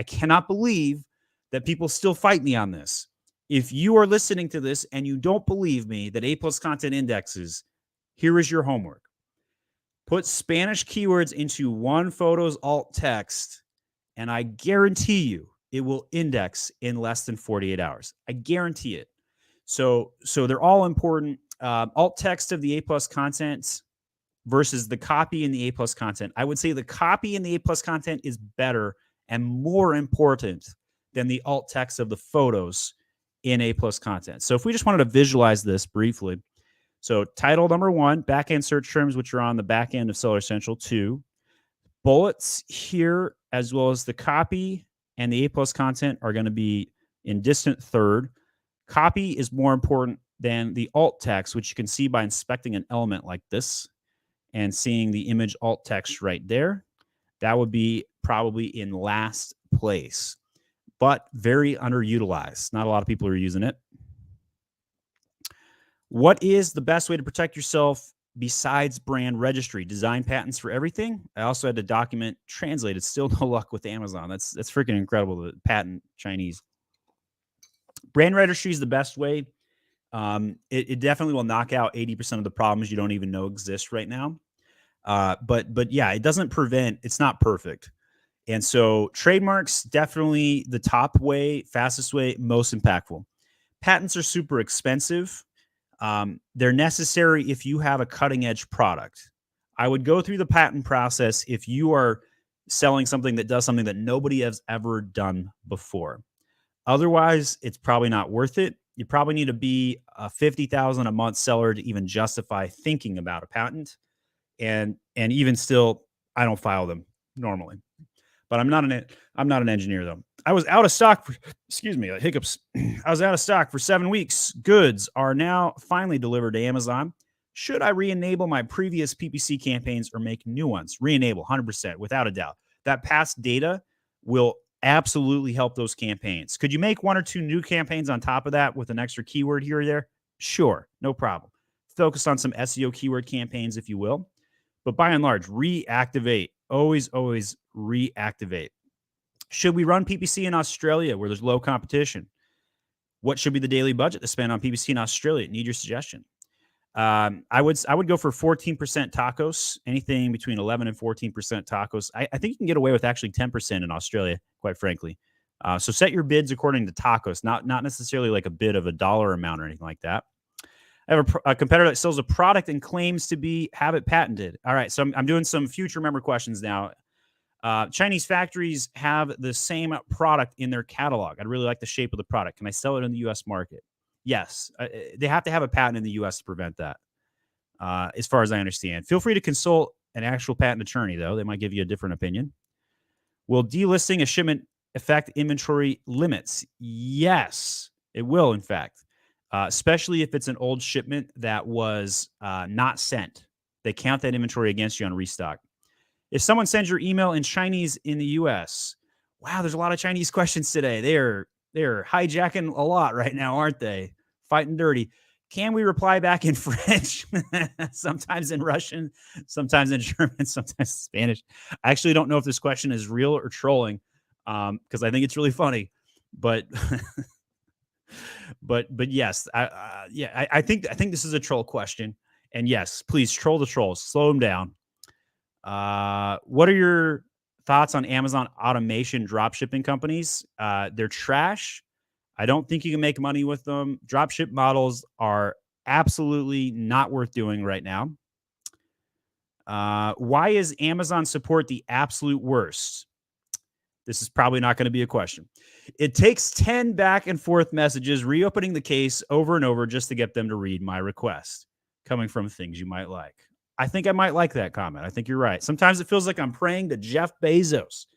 cannot believe that people still fight me on this. If you are listening to this and you don't believe me that A+ content indexes, here is your homework. Put Spanish keywords into one photo's alt text, and I guarantee you it will index in less than 48 hours. I guarantee it. So they're all important. Alt text of the A+ content versus the copy in the A+ content. I would say the copy in the A+ content is better and more important than the alt text of the photos in A+ content. So if we just wanted to visualize this briefly. So title number 1, backend search terms, which are on the back end of Seller Central 2. Bullets here, as well as the copy and the A+ content are going to be in distant third. Copy is more important than the alt text, which you can see by inspecting an element like this and seeing the image alt text right there. That would be probably in last place, but very underutilized. Not a lot of people are using it. What is the best way to protect yourself besides brand registry? Design patents for everything. I also had to document translated. Still no luck with Amazon. That's freaking incredible. The patent Chinese. Brand registry is the best way. It definitely will knock out 80% of the problems you don't even know exist right now. But yeah, it doesn't prevent. It's not perfect. And so trademarks, definitely the top way, fastest way, most impactful. Patents are super expensive. They're necessary if you have a cutting edge product. I would go through the patent process if you are selling something that does something that nobody has ever done before. Otherwise, it's probably not worth it. You probably need to be a $50,000 a month seller to even justify thinking about a patent. And even still, I don't file them normally. But I'm not an engineer though. I was out of stock for, excuse me, hiccups. I was out of stock for 7 weeks. Goods are now finally delivered to Amazon. Should I re-enable my previous PPC campaigns or make new ones? Re-enable 100%, without a doubt. That past data will absolutely help those campaigns. Could you make 1 or 2 new campaigns on top of that with an extra keyword here or there? Sure, no problem. Focus on some SEO keyword campaigns, if you will. But by and large, reactivate. Always reactivate. Should we run PPC in Australia where there's low competition? What should be the daily budget to spend on PPC in Australia? Need your suggestion. I would go for 14% tacos, anything between 11 and 14% tacos. I think you can get away with actually 10% in Australia, quite frankly. So set your bids according to tacos, not necessarily like a bid of a dollar amount or anything like that. I have a competitor that sells a product and claims to have it patented. All right, so I'm doing some future member questions now. Chinese factories have the same product in their catalog. I'd really like the shape of the product. Can I sell it in the U.S. market? Yes. They have to have a patent in the U.S. to prevent that, as far as I understand. Feel free to consult an actual patent attorney, though. They might give you a different opinion. Will delisting a shipment affect inventory limits? Yes, it will, in fact. Especially if it's an old shipment that was not sent. They count that inventory against you on restock. If someone sends your email in Chinese in the U.S., wow, there's a lot of Chinese questions today. They're hijacking a lot right now, aren't they? Fighting dirty. Can we reply back in French? Sometimes in Russian, sometimes in German, sometimes in Spanish. I actually don't know if this question is real or trolling, because I think it's really funny. But but yes, I think this is a troll question. And yes, please troll the trolls. Slow them down. What are your thoughts on Amazon automation dropshipping companies? They're trash. I don't think you can make money with them. Dropship models are absolutely not worth doing right now. Why is Amazon support the absolute worst? This is probably not going to be a question. It takes 10 back and forth messages, reopening the case over and over just to get them to read my request, coming from things you might like. I think I might like that comment. I think you're right. Sometimes it feels like I'm praying to Jeff Bezos.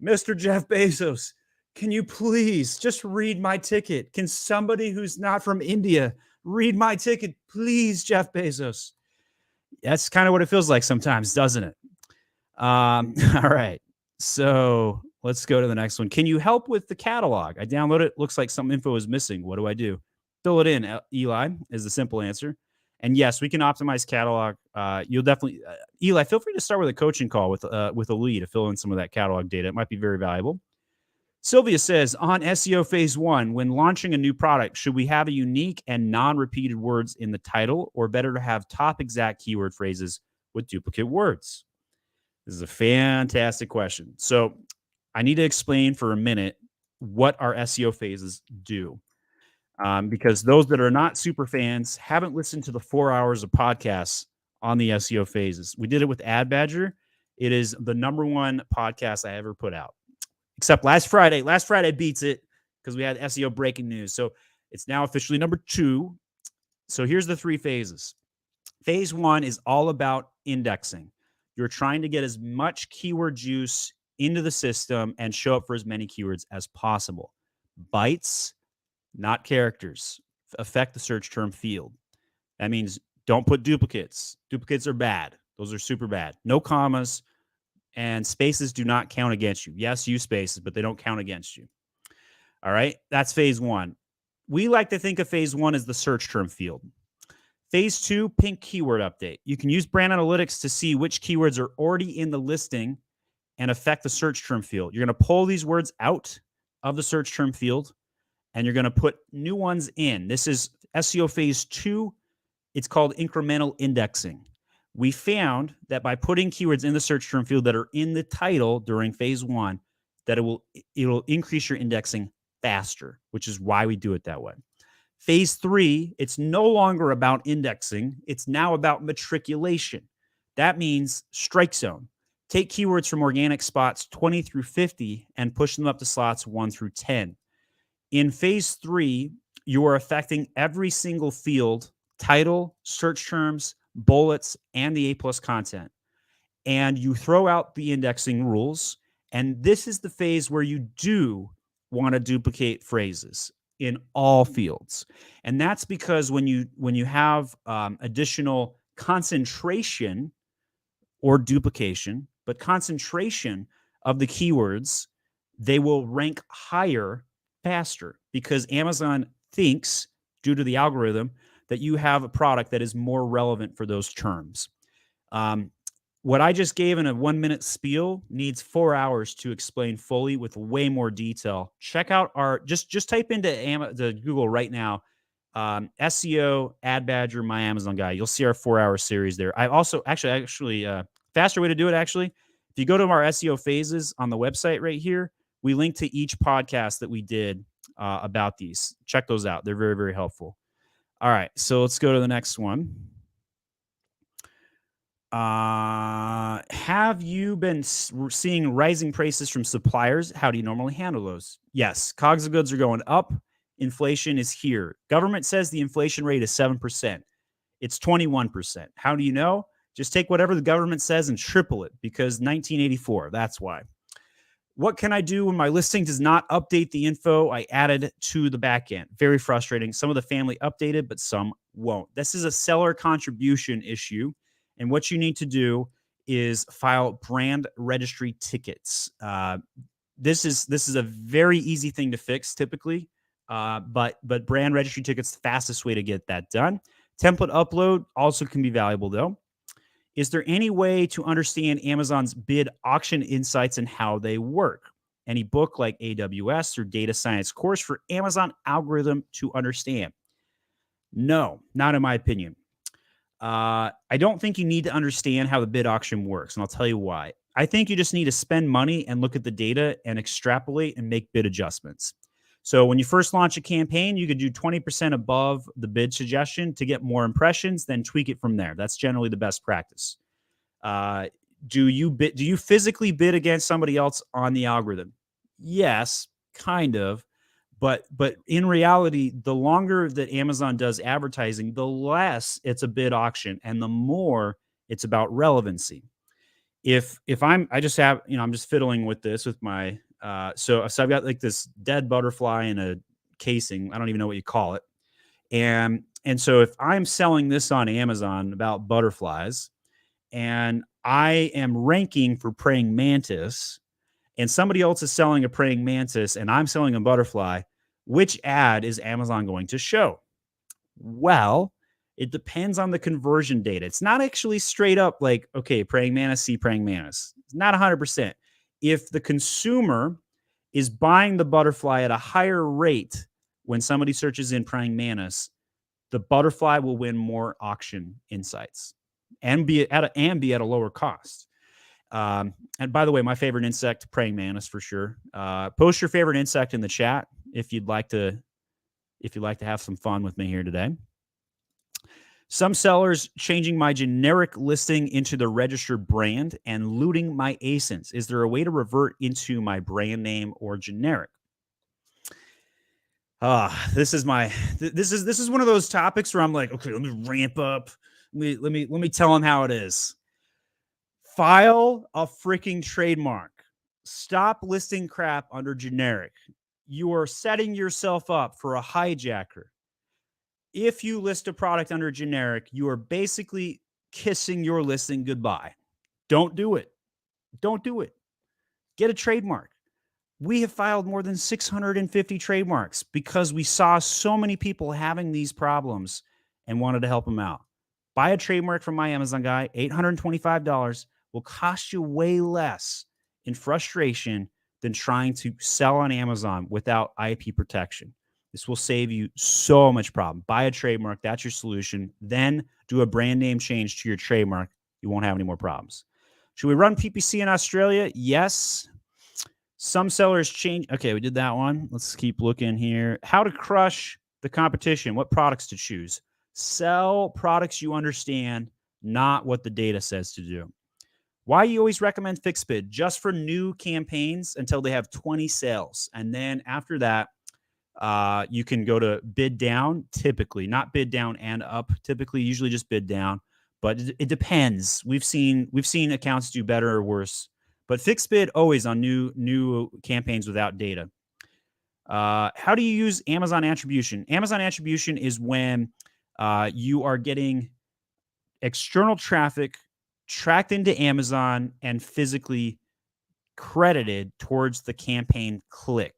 Mr. Jeff Bezos, can you please just read my ticket? Can somebody who's not from India read my ticket? Please, Jeff Bezos. That's kind of what it feels like sometimes, doesn't it? All right. So let's go to the next one. Can you help with the catalog? I download it. Looks like some info is missing. What do I do? Fill it in, Eli, is the simple answer. And yes, we can optimize catalog. You'll definitely, Eli, feel free to start with a coaching call with a lead to fill in some of that catalog data. It might be very valuable. Sylvia says, on SEO Phase 1, when launching a new product, should we have a unique and non-repeated words in the title, or better to have top exact keyword phrases with duplicate words? This is a fantastic question. So I need to explain for a minute what our SEO phases do. Because those that are not super fans haven't listened to the 4 hours of podcasts on the SEO phases. We did it with Ad Badger. It is the #1 podcast I ever put out. Except last Friday. Last Friday beats it because we had SEO breaking news. So it's now officially #2. So here's the 3 phases. Phase 1 is all about indexing. You're trying to get as much keyword juice into the system and show up for as many keywords as possible. Bytes, not characters, affect the search term field. That means don't put duplicates. Duplicates are bad. Those are super bad. No commas. And spaces do not count against you. Yes, use spaces, but they don't count against you. All right, that's phase 1. We like to think of phase 1 as the search term field. Phase 2, pink keyword update. You can use brand analytics to see which keywords are already in the listing and affect the search term field. You're going to pull these words out of the search term field, and you're going to put new ones in. This is SEO Phase 2. It's called incremental indexing. We found that by putting keywords in the search term field that are in the title during phase 1, that it will increase your indexing faster, which is why we do it that way. Phase 3, it's no longer about indexing. It's now about matriculation. That means strike zone. Take keywords from organic spots 20 through 50 and push them up to slots 1 through 10. In phase 3, you are affecting every single field, title, search terms, bullets, and the A+ content. And you throw out the indexing rules. And this is the phase where you do want to duplicate phrases in all fields. And that's because when you have additional concentration or duplication, but concentration of the keywords, they will rank higher faster because Amazon thinks, due to the algorithm, that you have a product that is more relevant for those terms. What I just gave in a 1-minute spiel needs 4 hours to explain fully with way more detail. Check out our, just type into Google right now, SEO Ad Badger My Amazon Guy. You'll see our 4-hour series there. I also actually faster way to do it, actually, if you go to our SEO phases on the website right here, we link to each podcast that we did about these. Check those out. They're very, very helpful. All right, so let's go to the next one. Have you been seeing rising prices from suppliers? How do you normally handle those? Yes, COGS of goods are going up. Inflation is here. Government says the inflation rate is 7%. It's 21%. How do you know? Just take whatever the government says and triple it because 1984, that's why. What can I do when my listing does not update the info I added to the backend? Very frustrating. Some of the family updated, but some won't. This is a seller contribution issue. And what you need to do is file brand registry tickets. This is a very easy thing to fix typically, but brand registry tickets, the fastest way to get that done. Template upload also can be valuable though. Is there any way to understand Amazon's bid auction insights and how they work? Any book like AWS or data science course for Amazon algorithm to understand? No, not in my opinion. I don't think you need to understand how the bid auction works, and I'll tell you why. I think you just need to spend money and look at the data and extrapolate and make bid adjustments. So when you first launch a campaign, you could do 20% above the bid suggestion to get more impressions, then tweak it from there. That's generally the best practice. Do you physically bid against somebody else on the algorithm? Yes, kind of. But in reality, the longer that Amazon does advertising, the less it's a bid auction and the more it's about relevancy. I'm just fiddling with this with my, so I've got like this dead butterfly in a casing. I don't even know what you call it. And so if I'm selling this on Amazon about butterflies and I am ranking for praying mantis and somebody else is selling a praying mantis and I'm selling a butterfly, which ad is Amazon going to show? Well, it depends on the conversion data. It's not actually straight up like, okay, praying mantis, see praying mantis. It's not 100%. If the consumer is buying the butterfly at a higher rate when somebody searches in praying mantis, the butterfly will win more auction insights and be at a lower cost. And by the way, my favorite insect, praying mantis for sure. Post your favorite insect in the chat if you'd like to have some fun with me here today. Some sellers changing my generic listing into the registered brand and looting my ASINs. Is there a way to revert into my brand name or generic? This is one of those topics where I'm like, okay, let me ramp up. Let me tell them how it is. File a freaking trademark. Stop listing crap under generic. You are setting yourself up for a hijacker. If you list a product under generic, you are basically kissing your listing goodbye. Don't do it. Don't do it. Get a trademark. We have filed more than 650 trademarks because we saw so many people having these problems and wanted to help them out. Buy a trademark from my Amazon guy, $825, will cost you way less in frustration than trying to sell on Amazon without IP protection. This will save you so much problem. Buy a trademark. That's your solution. Then do a brand name change to your trademark. You won't have any more problems. Should we run PPC in Australia? Yes. Some sellers change. Okay, we did that one. Let's keep looking here. How to crush the competition. What products to choose. Sell products you understand, not what the data says to do. Why you always recommend fixed bid? Just for new campaigns until they have 20 sales. And then after that, you can go to bid down, typically, not bid down and up, typically, usually just bid down, but it depends. We've seen accounts do better or worse, but fixed bid always on new campaigns without data. How do you use Amazon attribution? Amazon attribution is when you are getting external traffic tracked into Amazon and physically credited towards the campaign click.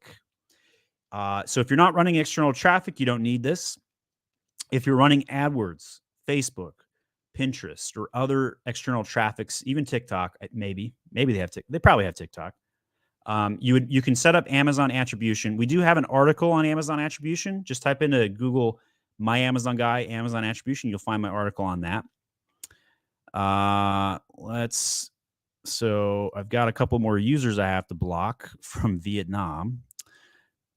So if you're not running external traffic, you don't need this. If you're running AdWords, Facebook, Pinterest, or other external traffics, even TikTok, maybe they probably have TikTok. You can set up Amazon attribution. We do have an article on Amazon attribution. Just type into Google "My Amazon Guy" Amazon attribution. You'll find my article on that. So I've got a couple more users I have to block from Vietnam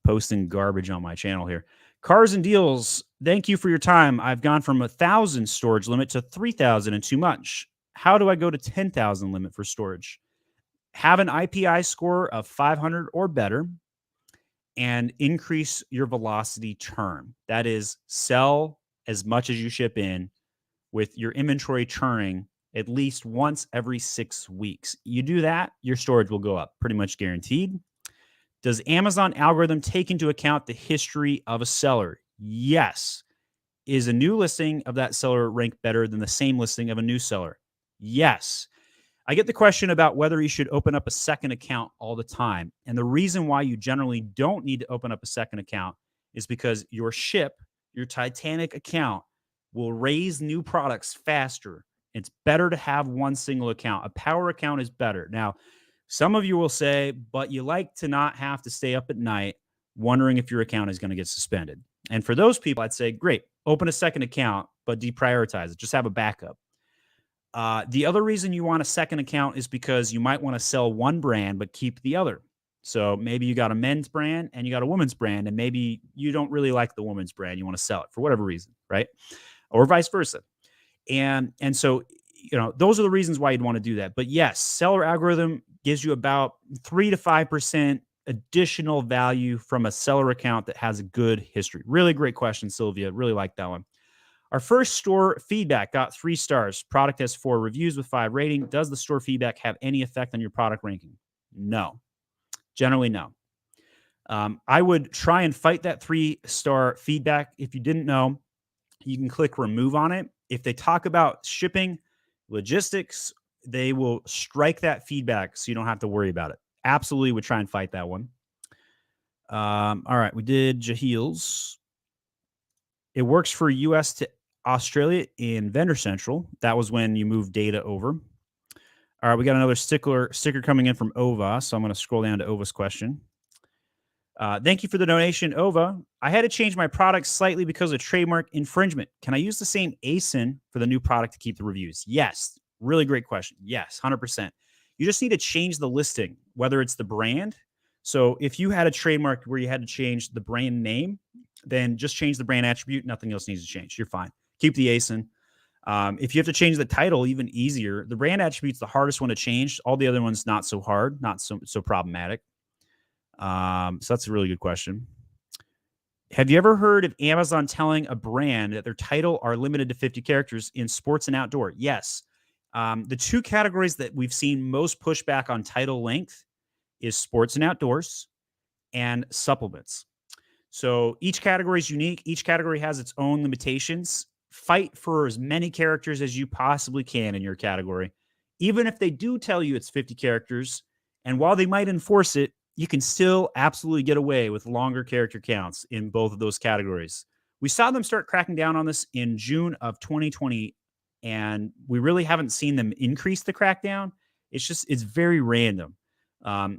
posting garbage on my channel here. Cars and deals. Thank you for your time. I've gone from 1,000 storage limit to 3,000 and too much. How do I go to 10,000 limit for storage? Have an IPI score of 500 or better and increase your velocity turn. That is, sell as much as you ship in with your inventory churning at least once every 6 weeks. You do that, your storage will go up, pretty much guaranteed. Does Amazon algorithm take into account the history of a seller? Yes. Is a new listing of that seller rank better than the same listing of a new seller? Yes. I get the question about whether you should open up a second account all the time. And the reason why you generally don't need to open up a second account is because your Titanic account will raise new products faster. It's better to have one single account. A power account is better. Now, some of you will say, but you like to not have to stay up at night wondering if your account is going to get suspended. And for those people, I'd say, great, open a second account, but deprioritize it. Just have a backup. The other reason you want a second account is because you might want to sell one brand, but keep the other. So maybe you got a men's brand and you got a woman's brand, and maybe you don't really like the woman's brand. You want to sell it for whatever reason, right? Or vice versa. And so, those are the reasons why you'd want to do that. But yes, seller algorithm gives you about 3 to 5% additional value from a seller account that has a good history. Really great question, Sylvia. Really like that one. Our first store feedback got 3 stars. Product has 4 reviews with 5 rating. Does the store feedback have any effect on your product ranking? No. Generally, no. I would try and fight that 3-star feedback. If you didn't know, you can click remove on it. If they talk about shipping, logistics, they will strike that feedback so you don't have to worry about it. Absolutely would try and fight that one. All right, we did Jahil's. It works for US to Australia in Vendor Central. That was when you moved data over. All right, we got another sticker coming in from Ova, so I'm going to scroll down to Ova's question. Thank you for the donation, Ova. I had to change my product slightly because of trademark infringement. Can I use the same ASIN for the new product to keep the reviews? Yes. Really great question. Yes, 100%. You just need to change the listing, whether it's the brand. So if you had a trademark where you had to change the brand name, then just change the brand attribute. Nothing else needs to change. You're fine. Keep the ASIN. If you have to change the title, even easier. The brand attribute's the hardest one to change. All the other ones not so hard, not so problematic. So that's a really good question. Have you ever heard of Amazon telling a brand that their title are limited to 50 characters in sports and outdoor? Yes. The two categories that we've seen most pushback on title length is sports and outdoors and supplements. So each category is unique. Each category has its own limitations. Fight for as many characters as you possibly can in your category. Even if they do tell you it's 50 characters, and while they might enforce it, you can still absolutely get away with longer character counts in both of those categories. We saw them start cracking down on this in June of 2020, and we really haven't seen them increase the crackdown. It's very random.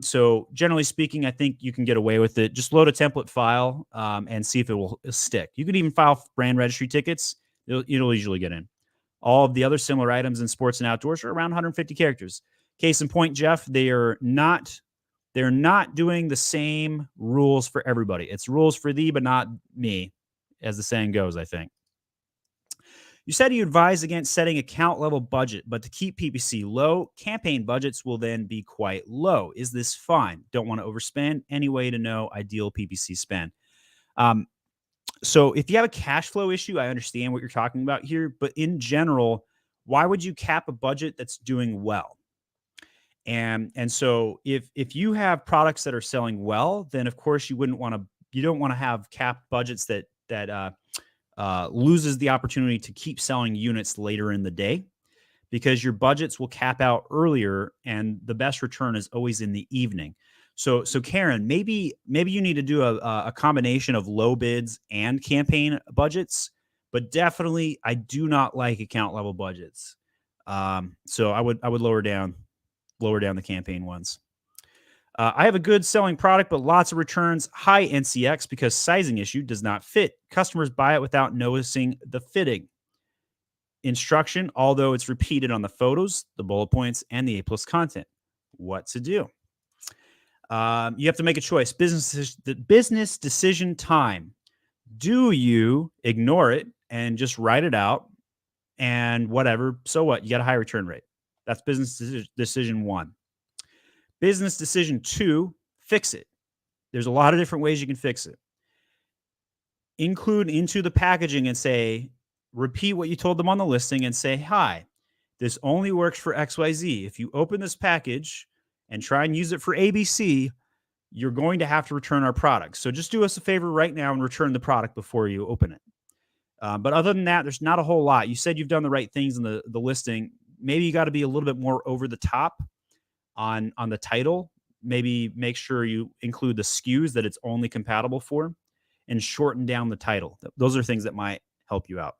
So generally speaking, I think you can get away with it. Just load a template file and see if it will stick. You could even file brand registry tickets. It'll usually get in. All of the other similar items in sports and outdoors are around 150 characters. Case in point, Jeff, they're not doing the same rules for everybody. It's rules for thee, but not me, as the saying goes, I think. You said you advise against setting account level budget, but to keep PPC low, campaign budgets will then be quite low. Is this fine? Don't want to overspend. Any way to know ideal PPC spend? So if you have a cash flow issue, I understand what you're talking about here, but in general, why would you cap a budget that's doing well? And so if you have products that are selling well, then of course you don't want to have capped budgets that loses the opportunity to keep selling units later in the day, because your budgets will cap out earlier and the best return is always in the evening. So Karen, maybe you need to do a combination of low bids and campaign budgets, but definitely I do not like account level budgets. So I would lower down the campaign ones. I have a good selling product, but lots of returns, high NCX because sizing issue does not fit. Customers buy it without noticing the fitting. Instruction, although it's repeated on the photos, the bullet points, and the A+ content. What to do? You have to make a choice. Business decision time. Do you ignore it and just write it out and whatever? So what? You got a high return rate. That's business decision 1. Business decision 2, fix it. There's a lot of different ways you can fix it. Include into the packaging and say, repeat what you told them on the listing and say, hi, this only works for XYZ. If you open this package and try and use it for ABC, you're going to have to return our product. So just do us a favor right now and return the product before you open it. But other than that, there's not a whole lot. You said you've done the right things in the listing. Maybe you got to be a little bit more over the top on the title. Maybe make sure you include the SKUs that it's only compatible for and shorten down the title. Those are things that might help you out.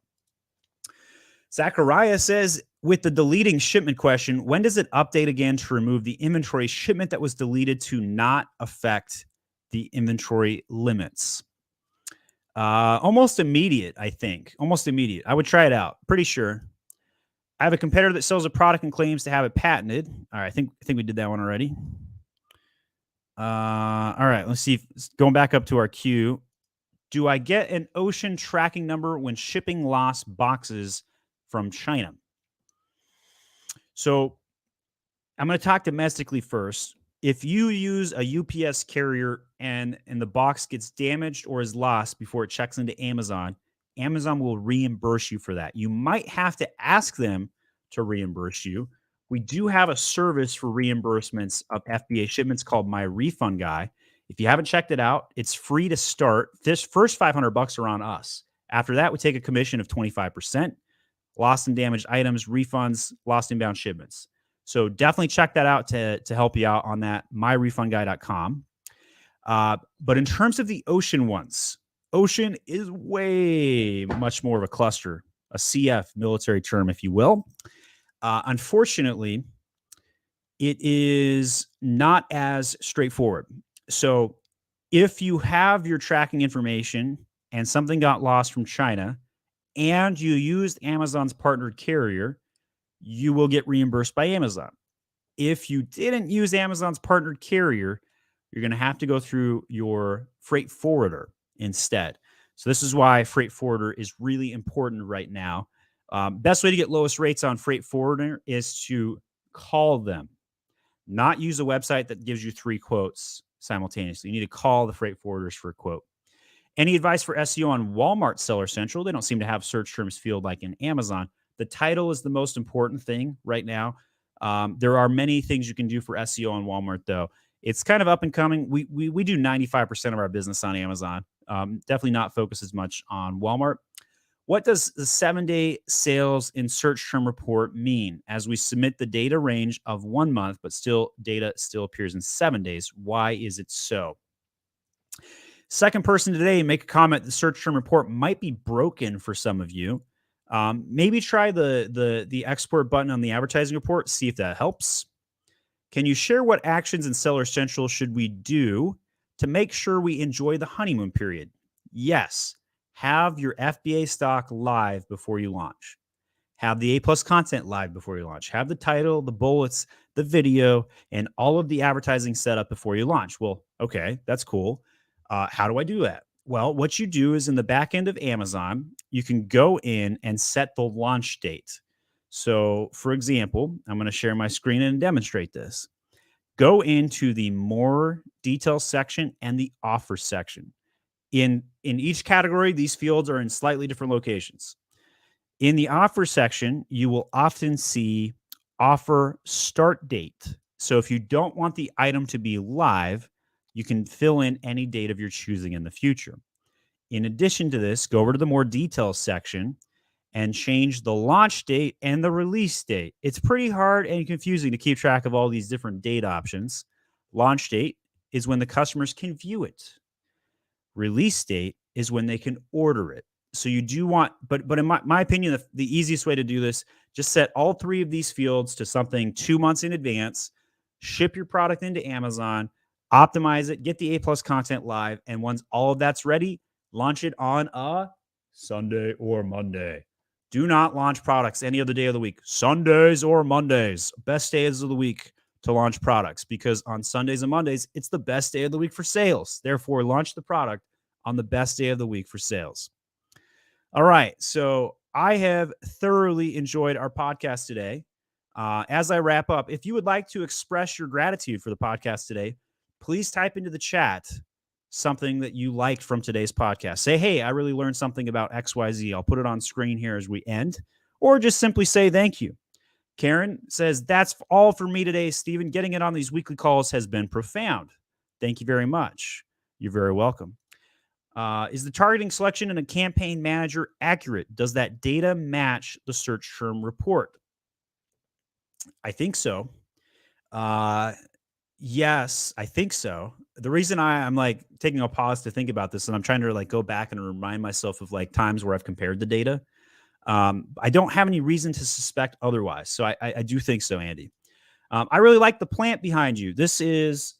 Zachariah says, with the deleting shipment question, when does it update again to remove the inventory shipment that was deleted to not affect the inventory limits? Almost immediate, I think. Almost immediate. I would try it out. Pretty sure. I have a competitor that sells a product and claims to have it patented. All right, I think we did that one already. All right, let's see. Going back up to our queue. Do I get an ocean tracking number when shipping lost boxes from China? So I'm going to talk domestically first. If you use a UPS carrier and the box gets damaged or is lost before it checks into Amazon, Amazon will reimburse you for that. You might have to ask them to reimburse you. We do have a service for reimbursements of FBA shipments called My Refund Guy. If you haven't checked it out, it's free to start. This first $500 are on us. After that, we take a commission of 25%. Lost and damaged items, refunds, lost inbound shipments. So definitely check that out to help you out on that, myrefundguy.com. But in terms of the ocean ones, Ocean is way much more of a cluster, a CF, military term, if you will. Unfortunately, it is not as straightforward. So if you have your tracking information and something got lost from China and you used Amazon's partnered carrier, you will get reimbursed by Amazon. If you didn't use Amazon's partnered carrier, you're going to have to go through your freight forwarder instead. So this is why freight forwarder is really important right now. Best way to get lowest rates on freight forwarder is to call them, not use a website that gives you 3 quotes simultaneously. You need to call the freight forwarders for a quote. Any advice for SEO on Walmart Seller Central? They don't seem to have search terms field like in Amazon. The title is the most important thing right now. There are many things you can do for SEO on Walmart, though. It's kind of up and coming. We do 95% of our business on Amazon. Definitely not focus as much on Walmart. What does the 7-day sales in search term report mean? As we submit the data range of 1 month, but data still appears in 7 days. Why is it so? Second person today, make a comment. The search term report might be broken for some of you. Maybe try the export button on the advertising report, see if that helps. Can you share what actions in Seller Central should we do to make sure we enjoy the honeymoon period? Yes. Have your FBA stock live before you launch. Have the A+ content live before you launch. Have the title, the bullets, the video, and all of the advertising set up before you launch. Well, okay, that's cool. How do I do that? Well, what you do is in the back end of Amazon, you can go in and set the launch date. So, for example, I'm going to share my screen and demonstrate this. Go into the more details section and the offer section. In each category, these fields are in slightly different locations. In the offer section, you will often see offer start date. So if you don't want the item to be live, you can fill in any date of your choosing in the future. In addition to this, go over to the more details section and change the launch date and the release date. It's pretty hard and confusing to keep track of all these different date options. Launch date is when the customers can view it. Release date is when they can order it. So you do want, but in my opinion, the easiest way to do this, just set all 3 of these fields to something 2 months in advance, ship your product into Amazon, optimize it, get the A+ content live, and once all of that's ready, launch it on a Sunday or Monday. Do not launch products any other day of the week. Sundays or Mondays, best days of the week to launch products, because on Sundays and Mondays, it's the best day of the week for sales. Therefore, launch the product on the best day of the week for sales. All right. So I have thoroughly enjoyed our podcast today. As I wrap up, if you would like to express your gratitude for the podcast today, please type into the chat something that you liked from today's podcast. Say, hey, I really learned something about XYZ. I'll put it on screen here as we end, or just simply say thank you. Karen says, that's all for me today, Stephen. Getting it on these weekly calls has been profound. Thank you very much. You're very welcome. Is the targeting selection in a campaign manager accurate? Does that data match the search term report? I think so. Yes, I think so. The reason I'm like taking a pause to think about this, and I'm trying to like go back and remind myself of like times where I've compared the data. I don't have any reason to suspect otherwise. So I do think so, Andy. I really like the plant behind you. This is,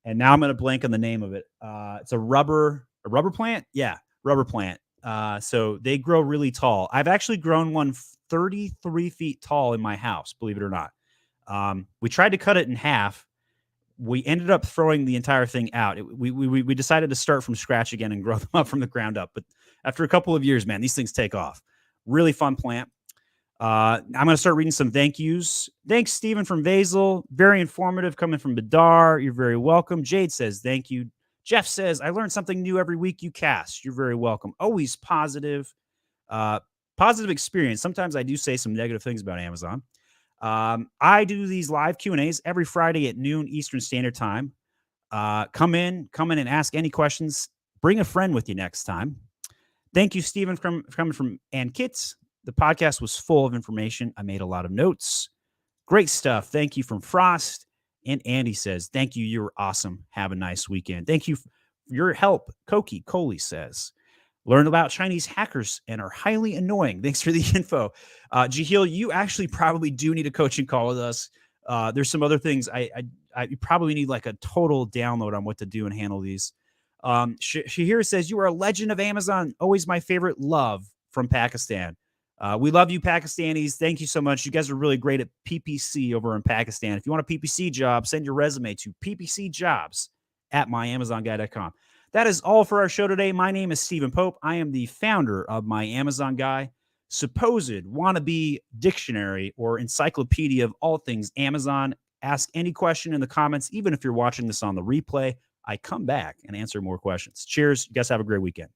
and now I'm going to blank on the name of it. It's a rubber plant. Yeah, rubber plant. So they grow really tall. I've actually grown one 33 feet tall in my house, believe it or not. We tried to cut it in half. We ended up throwing the entire thing out. We decided to start from scratch again and grow them up from the ground up. But after a couple of years, man, these things take off. Really fun plant. I'm going to start reading some thank yous. Thanks, Stephen from Vasel. Very informative coming from Badar. You're very welcome. Jade says, thank you. Jeff says, I learn something new every week you cast. You're very welcome. Always positive. Positive experience. Sometimes I do say some negative things about Amazon. I do these live Q&As every Friday at noon Eastern Standard Time. Come in and ask any questions. Bring a friend with you next time. Thank you, Stephen, coming from Ann Kitts. The podcast was full of information. I made a lot of notes. Great stuff. Thank you from Frost. And Andy says, thank you. You were awesome. Have a nice weekend. Thank you for your help. Koki Coley says, Learn about Chinese hackers and are highly annoying. Thanks for the info. Jahil, you actually probably do need a coaching call with us. There's some other things you probably need like a total download on what to do and handle these. Shahir says, you are a legend of Amazon. Always my favorite. Love from Pakistan. We love you, Pakistanis. Thank you so much. You guys are really great at PPC over in Pakistan. If you want a PPC job, send your resume to ppcjobs@myamazonguy.com. That is all for our show today. My name is Stephen Pope. I am the founder of My Amazon Guy, supposed wannabe dictionary or encyclopedia of all things Amazon. Ask any question in the comments, even if you're watching this on the replay. I come back and answer more questions. Cheers. You guys have a great weekend.